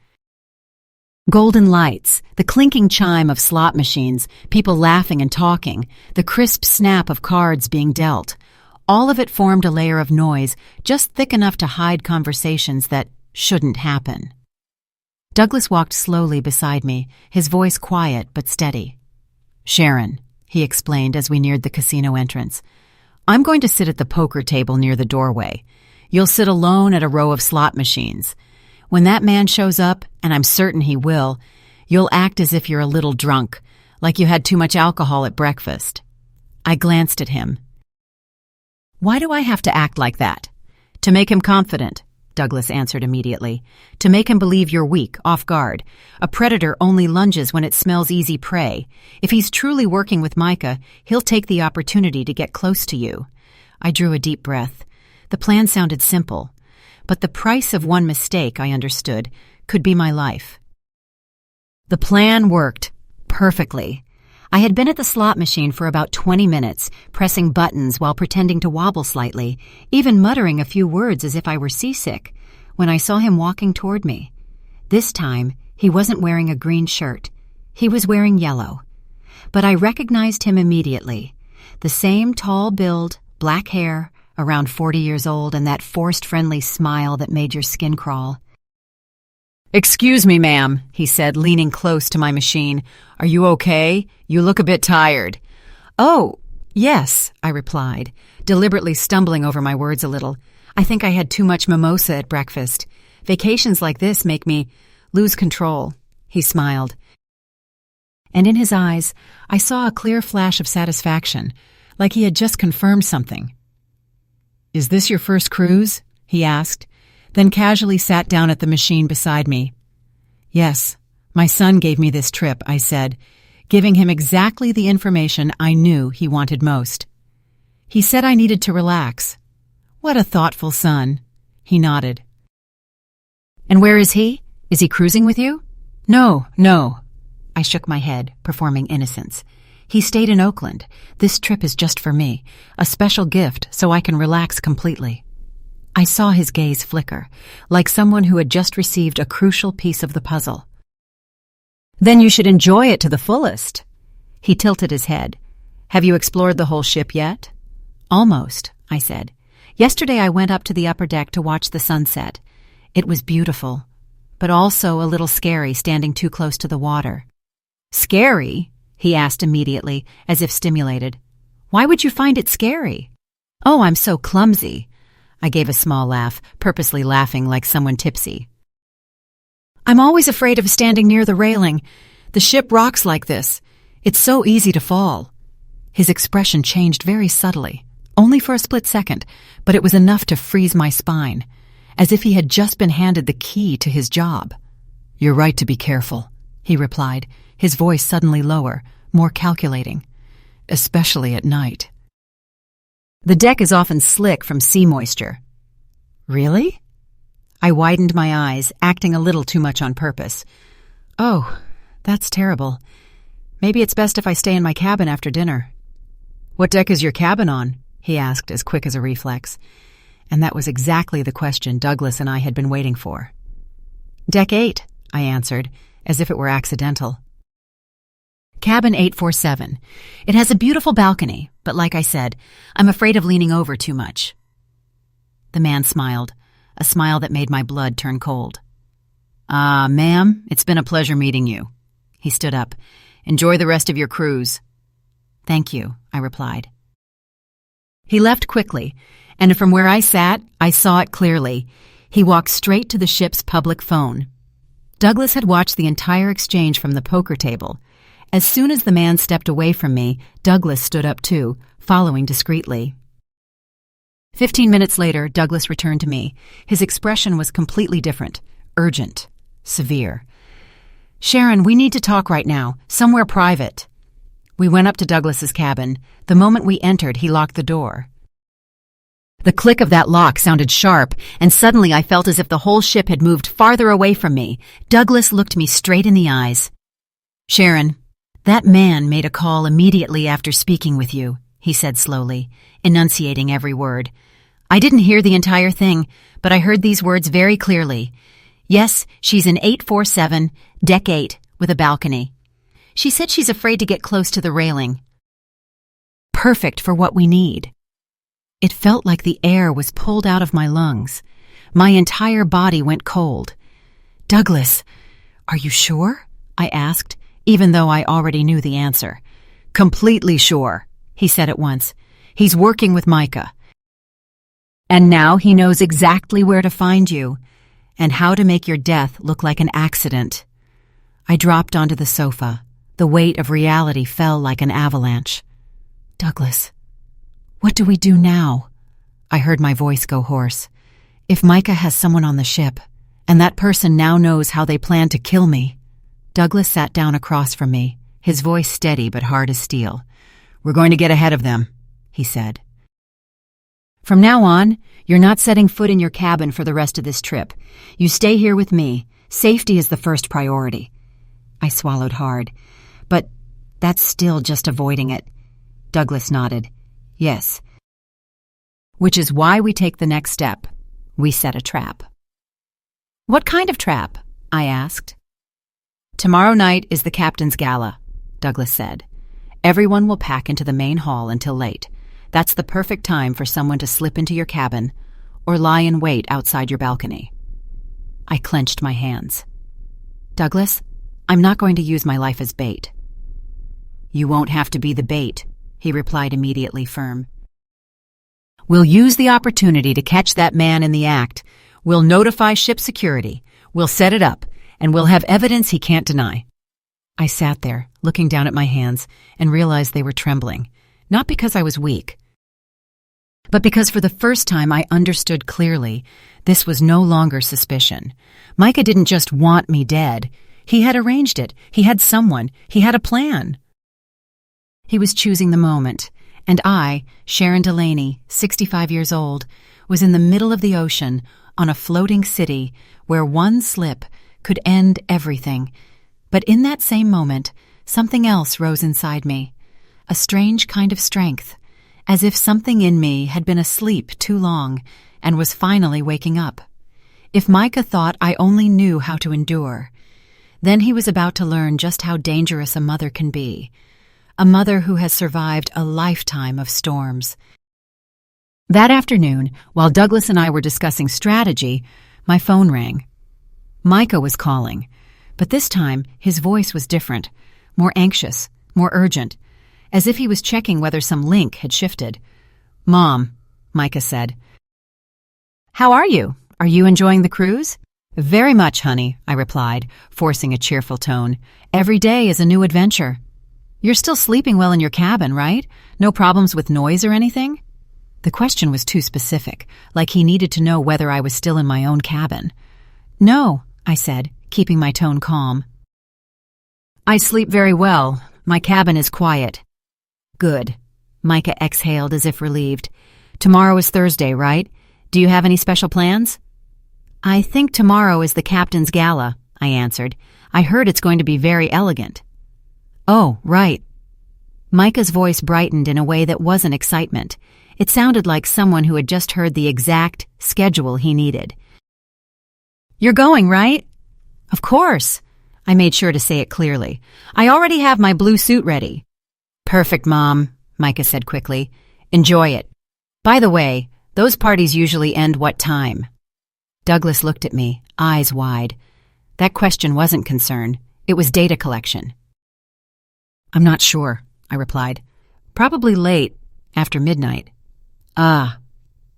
S1: Golden lights, the clinking chime of slot machines, people laughing and talking, the crisp snap of cards being dealt. All of it formed a layer of noise just thick enough to hide conversations that shouldn't happen. Douglas walked slowly beside me, his voice quiet but steady. Sharon, he explained as we neared the casino entrance. I'm going to sit at the poker table near the doorway. You'll sit alone at a row of slot machines. When that man shows up, and I'm certain he will, you'll act as if you're a little drunk, like you had too much alcohol at breakfast. I glanced at him. Why do I have to act like that? To make him confident, Douglas answered immediately. To make him believe you're weak, off guard. A predator only lunges when it smells easy prey. If he's truly working with Micah, he'll take the opportunity to get close to you. I drew a deep breath. The plan sounded simple, but the price of one mistake, I understood, could be my life. The plan worked perfectly. I had been at the slot machine for about 20 minutes, pressing buttons while pretending to wobble slightly, even muttering a few words as if I were seasick, when I saw him walking toward me. This time, he wasn't wearing a green shirt. He was wearing yellow. But I recognized him immediately. The same tall build, black hair, around 40 years old, and that forced friendly smile that made your skin crawl. "Excuse me, ma'am," he said, leaning close to my machine. "Are you okay? You look a bit tired." "Oh, yes," I replied, deliberately stumbling over my words a little. "I think I had too much mimosa at breakfast. Vacations like this make me lose control." He smiled. And in his eyes, I saw a clear flash of satisfaction, like he had just confirmed something. "Is this your first cruise?" he asked, then casually sat down at the machine beside me. "Yes, my son gave me this trip," I said, giving him exactly the information I knew he wanted most. "He said I needed to relax." "What a thoughtful son." He nodded. "And where is he? Is he cruising with you?" No. I shook my head, performing innocence. "He stayed in Oakland. This trip is just for me, a special gift so I can relax completely." I saw his gaze flicker, like someone who had just received a crucial piece of the puzzle. "Then you should enjoy it to the fullest." He tilted his head. "Have you explored the whole ship yet?" "Almost," I said. "Yesterday I went up to the upper deck to watch the sunset. It was beautiful, but also a little scary standing too close to the water." "Scary?" he asked immediately, as if stimulated. "Why would you find it scary?" "Oh, I'm so clumsy." I gave a small laugh, purposely laughing like someone tipsy. "I'm always afraid of standing near the railing. The ship rocks like this. It's so easy to fall." His expression changed very subtly, only for a split second, but it was enough to freeze my spine, as if he had just been handed the key to his job. "You're right to be careful," he replied, his voice suddenly lower, more calculating, "especially at night. The deck is often slick from sea moisture." "Really?" I widened my eyes, acting a little too much on purpose. "Oh, that's terrible. Maybe it's best if I stay in my cabin after dinner." "What deck is your cabin on?" he asked as quick as a reflex. And that was exactly the question Douglas and I had been waiting for. "Deck 8, I answered, as if it were accidental. "Cabin 847. It has a beautiful balcony, but like I said, I'm afraid of leaning over too much." The man smiled, a smile that made my blood turn cold. Ma'am, it's been a pleasure meeting you." He stood up. "Enjoy the rest of your cruise." "Thank you," I replied. He left quickly, and from where I sat, I saw it clearly. He walked straight to the ship's public phone. Douglas had watched the entire exchange from the poker table. As soon as the man stepped away from me, Douglas stood up too, following discreetly. 15 minutes later, Douglas returned to me. His expression was completely different, urgent, severe. "Sharon, we need to talk right now, somewhere private." We went up to Douglas's cabin. The moment we entered, he locked the door. The click of that lock sounded sharp, and suddenly I felt as if the whole ship had moved farther away from me. Douglas looked me straight in the eyes. "Sharon, that man made a call immediately after speaking with you," he said slowly, enunciating every word. "I didn't hear the entire thing, but I heard these words very clearly. Yes, she's in 847, deck 8, with a balcony. She said she's afraid to get close to the railing. Perfect for what we need." It felt like the air was pulled out of my lungs. My entire body went cold. "Douglas, are you sure?" I asked, even though I already knew the answer. Completely sure, he said at once. He's working with Micah. And now he knows exactly where to find you and how to make your death look like an accident. I dropped onto the sofa. The weight of reality fell like an avalanche. Douglas, what do we do now? I heard my voice go hoarse. If Micah has someone on the ship, and that person now knows how they plan to kill me. Douglas sat down across from me, his voice steady but hard as steel. We're going to get ahead of them, he said. From now on, you're not setting foot in your cabin for the rest of this trip. You stay here with me. Safety is the first priority. I swallowed hard. But that's still just avoiding it. Douglas nodded. Yes. Which is why we take the next step. We set a trap. What kind of trap? I asked. Tomorrow night is the captain's gala, Douglas said. Everyone will pack into the main hall until late. That's the perfect time for someone to slip into your cabin or lie in wait outside your balcony. I clenched my hands. Douglas, I'm not going to use my life as bait. You won't have to be the bait, he replied immediately firm. We'll use the opportunity to catch that man in the act. We'll notify ship security. We'll set it up, and we'll have evidence he can't deny. I sat there, looking down at my hands, and realized they were trembling, not because I was weak, but because for the first time I understood clearly this was no longer suspicion. Micah didn't just want me dead. He had arranged it. He had someone. He had a plan. He was choosing the moment, and I, Sharon Delaney, 65 years old, was in the middle of the ocean on a floating city where one slip could end everything. But in that same moment, something else rose inside me, a strange kind of strength, as if something in me had been asleep too long and was finally waking up. If Micah thought I only knew how to endure, then he was about to learn just how dangerous a mother can be, a mother who has survived a lifetime of storms. That afternoon, while Douglas and I were discussing strategy, my phone rang. Micah was calling, but this time his voice was different, more anxious, more urgent, as if he was checking whether some link had shifted. Mom, Micah said. How are you? Are you enjoying the cruise? Very much, honey, I replied, forcing a cheerful tone. Every day is a new adventure. You're still sleeping well in your cabin, right? No problems with noise or anything? The question was too specific, like he needed to know whether I was still in my own cabin. No, I said, keeping my tone calm. I sleep very well. My cabin is quiet. Good. Micah exhaled as if relieved. Tomorrow is Thursday, right? Do you have any special plans? I think tomorrow is the captain's gala, I answered. I heard it's going to be very elegant. Oh, right. Micah's voice brightened in a way that wasn't excitement. It sounded like someone who had just heard the exact schedule he needed. You're going, right? Of course. I made sure to say it clearly. I already have my blue suit ready. Perfect, Mom, Micah said quickly. Enjoy it. By the way, those parties usually end what time? Douglas looked at me, eyes wide. That question wasn't concern. It was data collection. I'm not sure, I replied. Probably late, after midnight. Ah,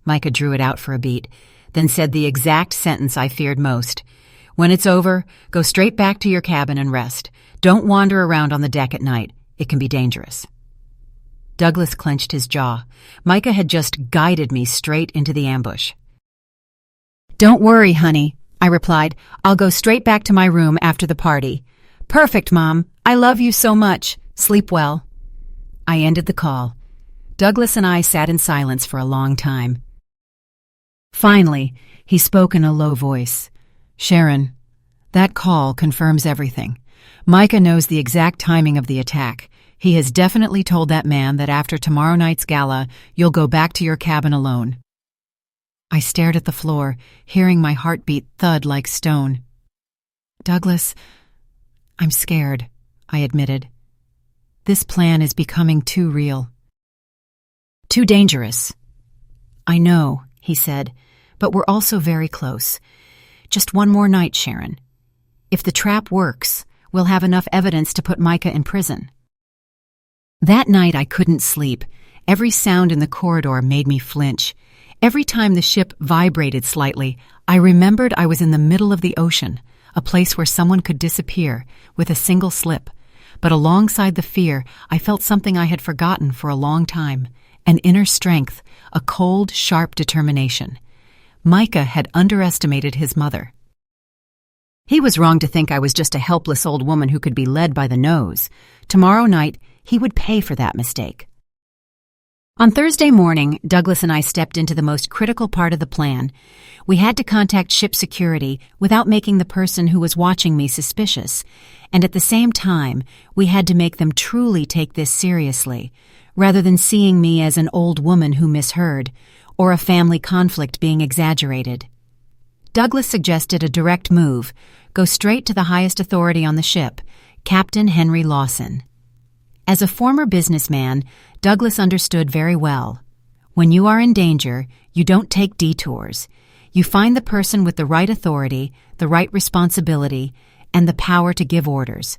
S1: Micah drew it out for a beat, then said the exact sentence I feared most. When it's over, go straight back to your cabin and rest. Don't wander around on the deck at night. It can be dangerous. Douglas clenched his jaw. Micah had just guided me straight into the ambush. Don't worry, honey, I replied. I'll go straight back to my room after the party. Perfect, Mom. I love you so much. Sleep well. I ended the call. Douglas and I sat in silence for a long time. Finally, he spoke in a low voice. Sharon, that call confirms everything. Micah knows the exact timing of the attack. He has definitely told that man that after tomorrow night's gala, you'll go back to your cabin alone. I stared at the floor, hearing my heartbeat thud like stone. Douglas, I'm scared, I admitted. This plan is becoming too real. Too dangerous. I know, he said, but we're also very close. Just one more night, Sharon. If the trap works, we'll have enough evidence to put Micah in prison. That night I couldn't sleep. Every sound in the corridor made me flinch. Every time the ship vibrated slightly, I remembered I was in the middle of the ocean, a place where someone could disappear with a single slip. But alongside the fear, I felt something I had forgotten for a long time, an inner strength, a cold, sharp determination. Micah had underestimated his mother. He was wrong to think I was just a helpless old woman who could be led by the nose. Tomorrow night, he would pay for that mistake. On Thursday morning, Douglas and I stepped into the most critical part of the plan. We had to contact ship security without making the person who was watching me suspicious, and at the same time, we had to make them truly take this seriously, rather than seeing me as an old woman who misheard, or a family conflict being exaggerated. Douglas suggested a direct move, go straight to the highest authority on the ship, Captain Henry Lawson. As a former businessman, Douglas understood very well. When you are in danger, you don't take detours. You find the person with the right authority, the right responsibility, and the power to give orders.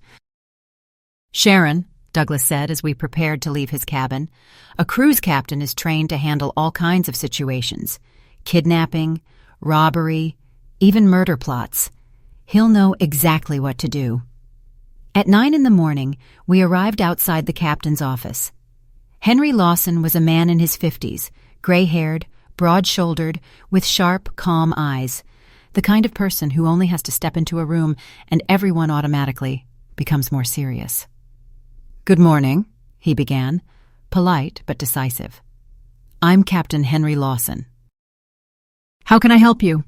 S1: "Sharon," Douglas said as we prepared to leave his cabin, "a cruise captain is trained to handle all kinds of situations. Kidnapping, robbery, even murder plots. He'll know exactly what to do." At 9 in the morning, we arrived outside the captain's office. Henry Lawson was a man in his 50s, gray-haired, broad-shouldered, with sharp, calm eyes, the kind of person who only has to step into a room and everyone automatically becomes more serious. "Good morning," he began, polite but decisive. "I'm Captain Henry Lawson." "How can I help you?"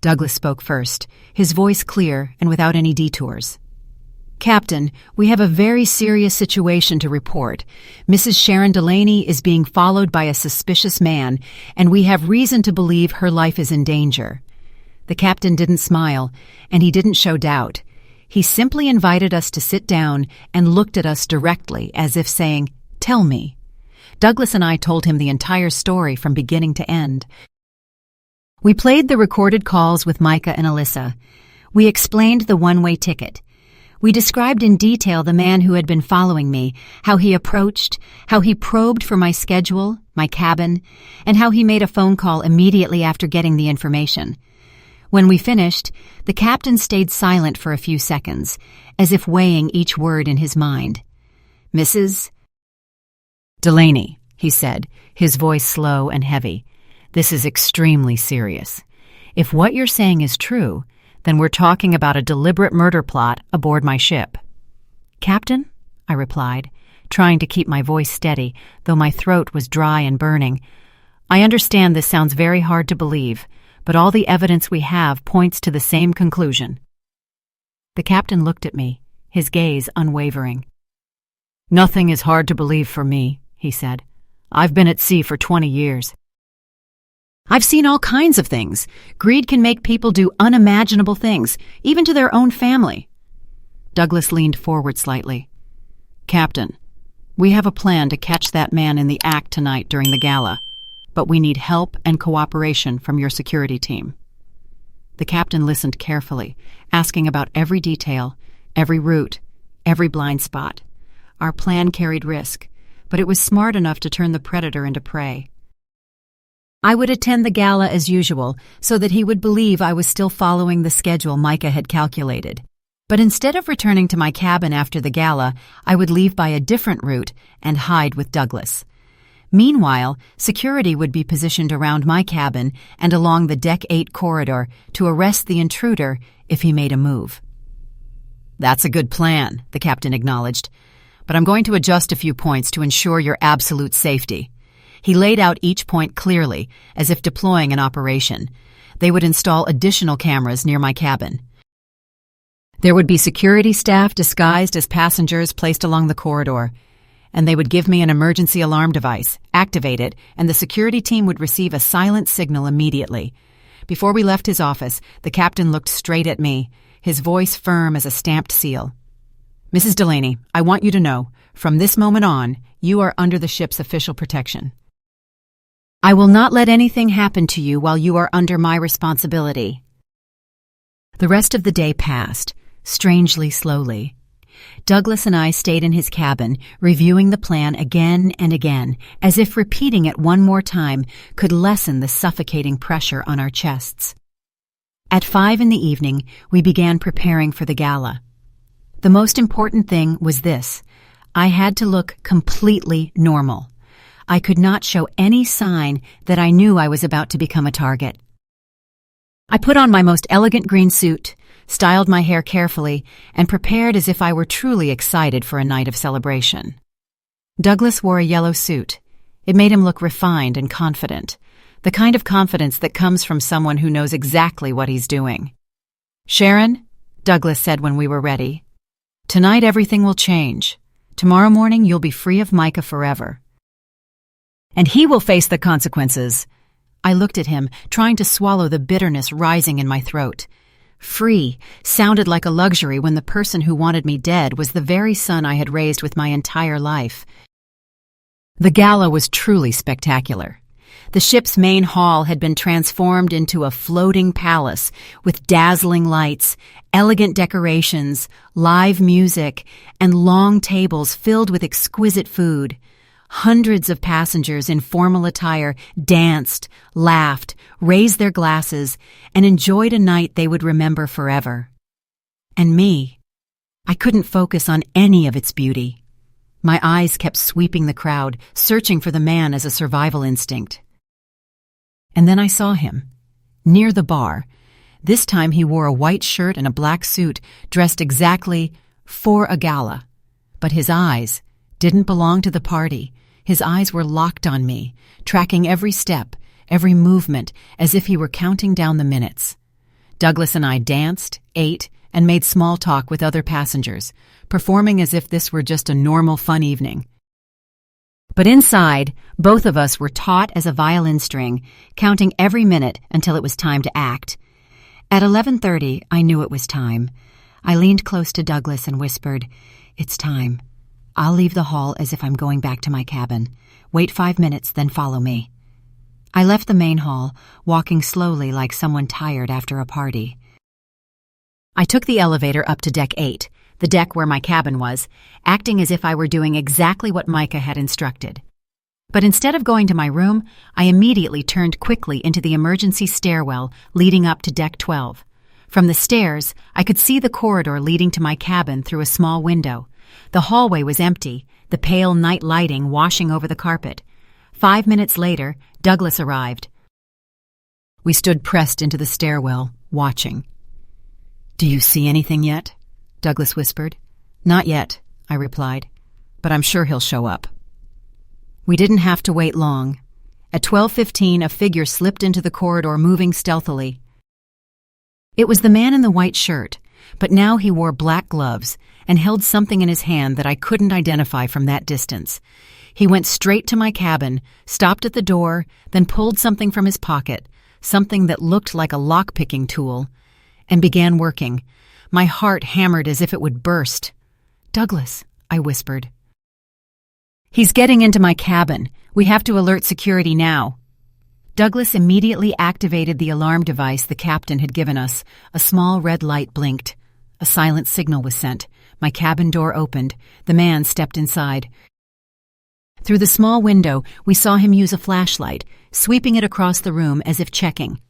S1: Douglas spoke first, his voice clear and without any detours. "Captain, we have a very serious situation to report. Mrs. Sharon Delaney is being followed by a suspicious man, and we have reason to believe her life is in danger." The captain didn't smile, and he didn't show doubt. He simply invited us to sit down and looked at us directly, as if saying, "Tell me." Douglas and I told him the entire story from beginning to end. We played the recorded calls with Micah and Alyssa. We explained the one-way ticket. We described in detail the man who had been following me, how he approached, how he probed for my schedule, my cabin, and how he made a phone call immediately after getting the information. When we finished, the captain stayed silent for a few seconds, as if weighing each word in his mind. "Mrs. Delaney," he said, his voice slow and heavy, "this is extremely serious. If what you're saying is true, then we're talking about a deliberate murder plot aboard my ship." "Captain," I replied, trying to keep my voice steady, though my throat was dry and burning, "I understand this sounds very hard to believe, but all the evidence we have points to the same conclusion." The captain looked at me, his gaze unwavering. "Nothing is hard to believe for me," he said. "I've been at sea for 20 years. I've seen all kinds of things. Greed can make people do unimaginable things, even to their own family." Douglas leaned forward slightly. "Captain, we have a plan to catch that man in the act tonight during the gala, but we need help and cooperation from your security team." The captain listened carefully, asking about every detail, every route, every blind spot. Our plan carried risk, but it was smart enough to turn the predator into prey. I would attend the gala as usual, so that he would believe I was still following the schedule Micah had calculated. But instead of returning to my cabin after the gala, I would leave by a different route and hide with Douglas. Meanwhile, security would be positioned around my cabin and along the Deck 8 corridor to arrest the intruder if he made a move. "That's a good plan," the captain acknowledged, "but I'm going to adjust a few points to ensure your absolute safety." He laid out each point clearly, as if deploying an operation. They would install additional cameras near my cabin. There would be security staff disguised as passengers placed along the corridor, and they would give me an emergency alarm device, activate it, and the security team would receive a silent signal immediately. Before we left his office, the captain looked straight at me, his voice firm as a stamped seal. "Mrs. Delaney, I want you to know, from this moment on, you are under the ship's official protection. I will not let anything happen to you while you are under my responsibility." The rest of the day passed, strangely slowly. Douglas and I stayed in his cabin, reviewing the plan again and again, as if repeating it one more time could lessen the suffocating pressure on our chests. At 5 p.m, we began preparing for the gala. The most important thing was this: I had to look completely normal. I could not show any sign that I knew I was about to become a target. I put on my most elegant green suit, styled my hair carefully, and prepared as if I were truly excited for a night of celebration. Douglas wore a yellow suit. It made him look refined and confident, the kind of confidence that comes from someone who knows exactly what he's doing. "Sharon," Douglas said when we were ready, "tonight everything will change. Tomorrow morning you'll be free of Micah forever. And he will face the consequences." I looked at him, trying to swallow the bitterness rising in my throat. Free sounded like a luxury when the person who wanted me dead was the very son I had raised with my entire life. The gala was truly spectacular. The ship's main hall had been transformed into a floating palace with dazzling lights, elegant decorations, live music, and long tables filled with exquisite food. Hundreds of passengers in formal attire danced, laughed, raised their glasses, and enjoyed a night they would remember forever. And me, I couldn't focus on any of its beauty. My eyes kept sweeping the crowd, searching for the man as a survival instinct. And then I saw him, near the bar. This time he wore a white shirt and a black suit, dressed exactly for a gala. But his eyes didn't belong to the party. His eyes were locked on me, tracking every step, every movement, as if he were counting down the minutes. Douglas and I danced, ate, and made small talk with other passengers, performing as if this were just a normal fun evening. But inside, both of us were taut as a violin string, counting every minute until it was time to act. At 11:30, I knew it was time. I leaned close to Douglas and whispered, "It's time. I'll leave the hall as if I'm going back to my cabin. Wait 5 minutes, then follow me." I left the main hall, walking slowly like someone tired after a party. I took the elevator up to Deck 8, the deck where my cabin was, acting as if I were doing exactly what Micah had instructed. But instead of going to my room, I immediately turned quickly into the emergency stairwell leading up to Deck 12. From the stairs, I could see the corridor leading to my cabin through a small window. The hallway was empty, the pale night lighting washing over the carpet. 5 minutes later, Douglas arrived. We stood pressed into the stairwell, watching. "Do you see anything yet?" Douglas whispered. "Not yet," I replied, "but I'm sure he'll show up." We didn't have to wait long. At 12:15, a figure slipped into the corridor, moving stealthily. It was the man in the white shirt, but now he wore black gloves and held something in his hand that I couldn't identify from that distance. He went straight to my cabin, stopped at the door, then pulled something from his pocket, something that looked like a lock-picking tool, and began working. My heart hammered as if it would burst. "Douglas," I whispered. "He's getting into my cabin. We have to alert security now." Douglas immediately activated the alarm device the captain had given us. A small red light blinked. A silent signal was sent. My cabin door opened. The man stepped inside. Through the small window, we saw him use a flashlight, sweeping it across the room as if checking.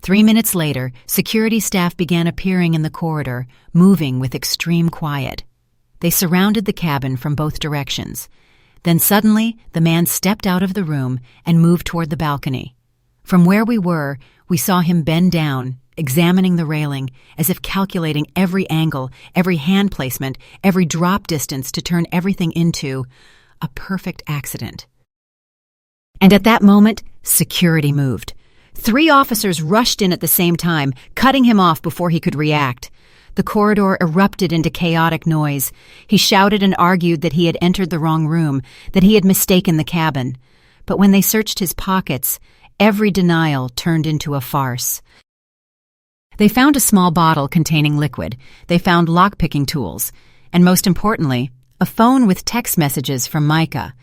S1: 3 minutes later, security staff began appearing in the corridor, moving with extreme quiet. They surrounded the cabin from both directions. Then suddenly, the man stepped out of the room and moved toward the balcony. From where we were, we saw him bend down, examining the railing, as if calculating every angle, every hand placement, every drop distance to turn everything into a perfect accident. And at that moment, security moved. 3 officers rushed in at the same time, cutting him off before he could react. The corridor erupted into chaotic noise. He shouted and argued that he had entered the wrong room, that he had mistaken the cabin. But when they searched his pockets, every denial turned into a farce. They found a small bottle containing liquid. They found lock-picking tools. And most importantly, a phone with text messages from Micah.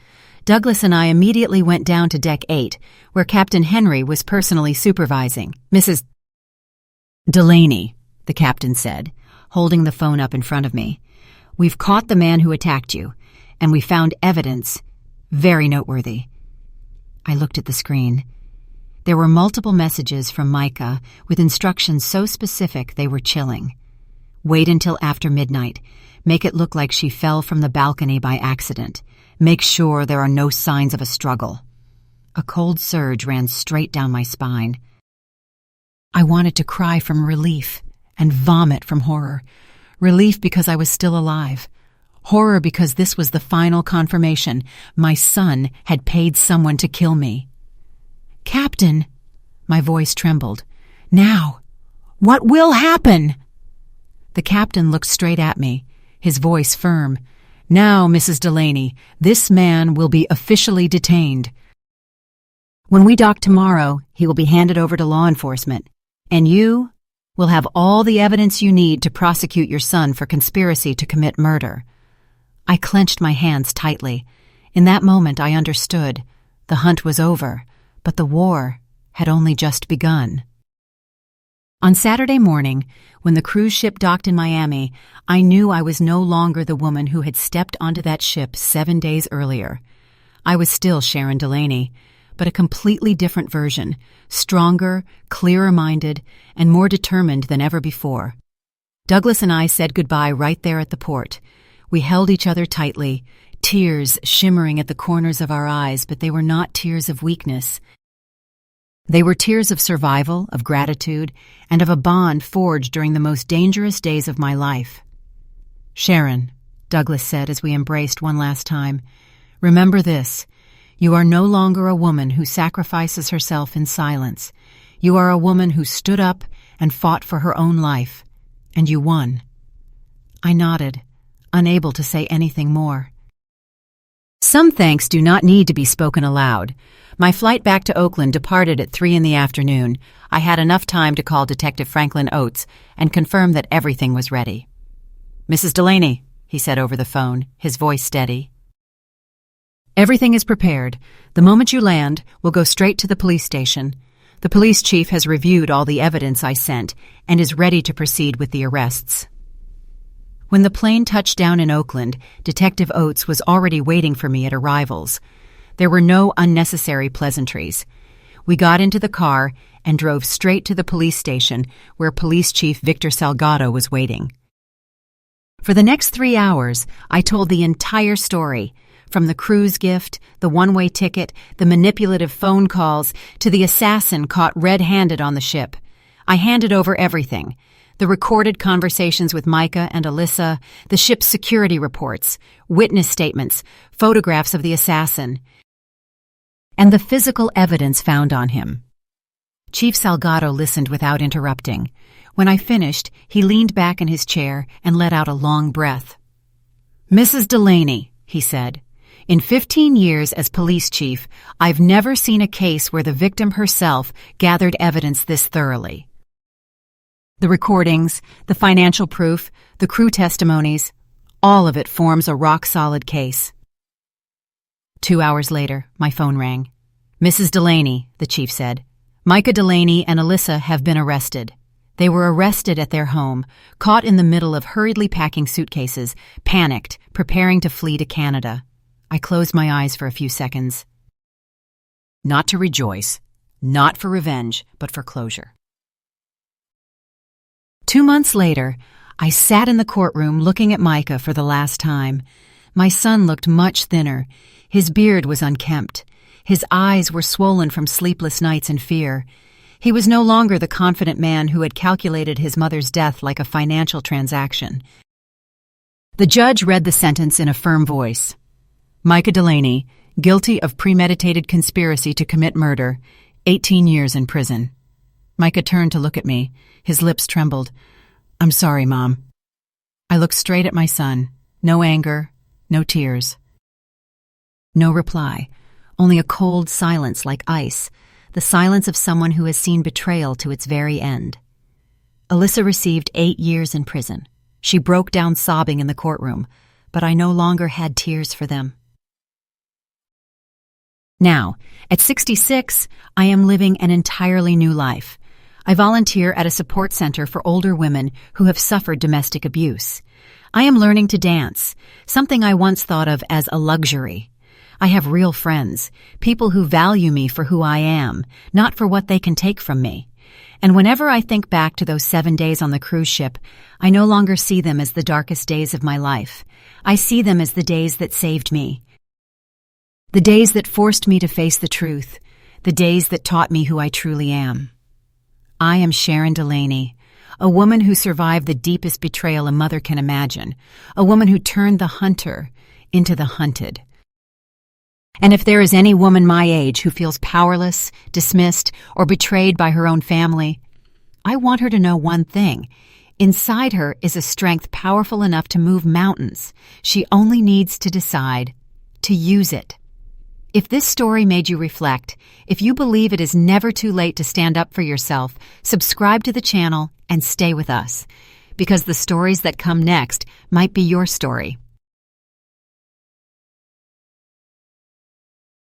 S1: Douglas and I immediately went down to Deck 8, where Captain Henry was personally supervising. "Mrs. Delaney," the captain said, holding the phone up in front of me. We've caught the man who attacked you, and we found evidence very noteworthy. I looked at the screen. There were multiple messages from Micah with instructions so specific they were chilling. Wait until after midnight. Make it look like she fell from the balcony by accident. Make sure there are no signs of a struggle. A cold surge ran straight down my spine. I wanted to cry from relief and vomit from horror. Relief because I was still alive. Horror because this was the final confirmation. My son had paid someone to kill me. "Captain," my voice trembled. "Now, what will happen?" The captain looked straight at me, his voice firm. "Now, Mrs. Delaney, this man will be officially detained. When we dock tomorrow, he will be handed over to law enforcement, and you will have all the evidence you need to prosecute your son for conspiracy to commit murder." I clenched my hands tightly. In that moment, I understood. The hunt was over, but the war had only just begun. On Saturday morning, when the cruise ship docked in Miami, I knew I was no longer the woman who had stepped onto that ship 7 days earlier. I was still Sharon Delaney, but a completely different version, stronger, clearer-minded, and more determined than ever before. Douglas and I said goodbye right there at the port. We held each other tightly, tears shimmering at the corners of our eyes, but they were not tears of weakness. They were tears of survival, of gratitude, and of a bond forged during the most dangerous days of my life. "Sharon," Douglas said as we embraced one last time, "remember this. You are no longer a woman who sacrifices herself in silence. You are a woman who stood up and fought for her own life, and you won." I nodded, unable to say anything more. Some thanks do not need to be spoken aloud. My flight back to Oakland departed at 3 p.m. I had enough time to call Detective Franklin Oates and confirm that everything was ready. "Mrs. Delaney," he said over the phone, his voice steady. "Everything is prepared. The moment you land, we'll go straight to the police station. The police chief has reviewed all the evidence I sent and is ready to proceed with the arrests." When the plane touched down in Oakland, Detective Oates was already waiting for me at arrivals. There were no unnecessary pleasantries. We got into the car and drove straight to the police station where Police Chief Victor Salgado was waiting. For the next 3 hours, I told the entire story, from the cruise gift, the one-way ticket, the manipulative phone calls, to the assassin caught red-handed on the ship. I handed over everything. The recorded conversations with Micah and Alyssa, the ship's security reports, witness statements, photographs of the assassin, and the physical evidence found on him. Chief Salgado listened without interrupting. When I finished, he leaned back in his chair and let out a long breath. "Mrs. Delaney," he said, "in 15 years as police chief, I've never seen a case where the victim herself gathered evidence this thoroughly. The recordings, the financial proof, the crew testimonies, all of it forms a rock-solid case." 2 hours later, my phone rang. "Mrs. Delaney," the chief said, "Micah Delaney and Alyssa have been arrested. They were arrested at their home, caught in the middle of hurriedly packing suitcases, panicked, preparing to flee to Canada." I closed my eyes for a few seconds. Not to rejoice, not for revenge, but for closure. 2 months later, I sat in the courtroom looking at Micah for the last time. My son looked much thinner. His beard was unkempt. His eyes were swollen from sleepless nights and fear. He was no longer the confident man who had calculated his mother's death like a financial transaction. The judge read the sentence in a firm voice. "Micah Delaney, guilty of premeditated conspiracy to commit murder, 18 years in prison." Micah turned to look at me. His lips trembled. "I'm sorry, Mom." I looked straight at my son. No anger, no tears. No reply, only a cold silence like ice, the silence of someone who has seen betrayal to its very end. Alyssa received 8 years in prison. She broke down sobbing in the courtroom, but I no longer had tears for them. Now, at 66, I am living an entirely new life. I volunteer at a support center for older women who have suffered domestic abuse. I am learning to dance, something I once thought of as a luxury. I have real friends, people who value me for who I am, not for what they can take from me. And whenever I think back to those 7 days on the cruise ship, I no longer see them as the darkest days of my life. I see them as the days that saved me. The days that forced me to face the truth. The days that taught me who I truly am. I am Sharon Delaney, a woman who survived the deepest betrayal a mother can imagine, a woman who turned the hunter into the hunted. And if there is any woman my age who feels powerless, dismissed, or betrayed by her own family, I want her to know one thing. Inside her is a strength powerful enough to move mountains. She only needs to decide to use it. If this story made you reflect, if you believe it is never too late to stand up for yourself, subscribe to the channel and stay with us, because the stories that come next might be your story.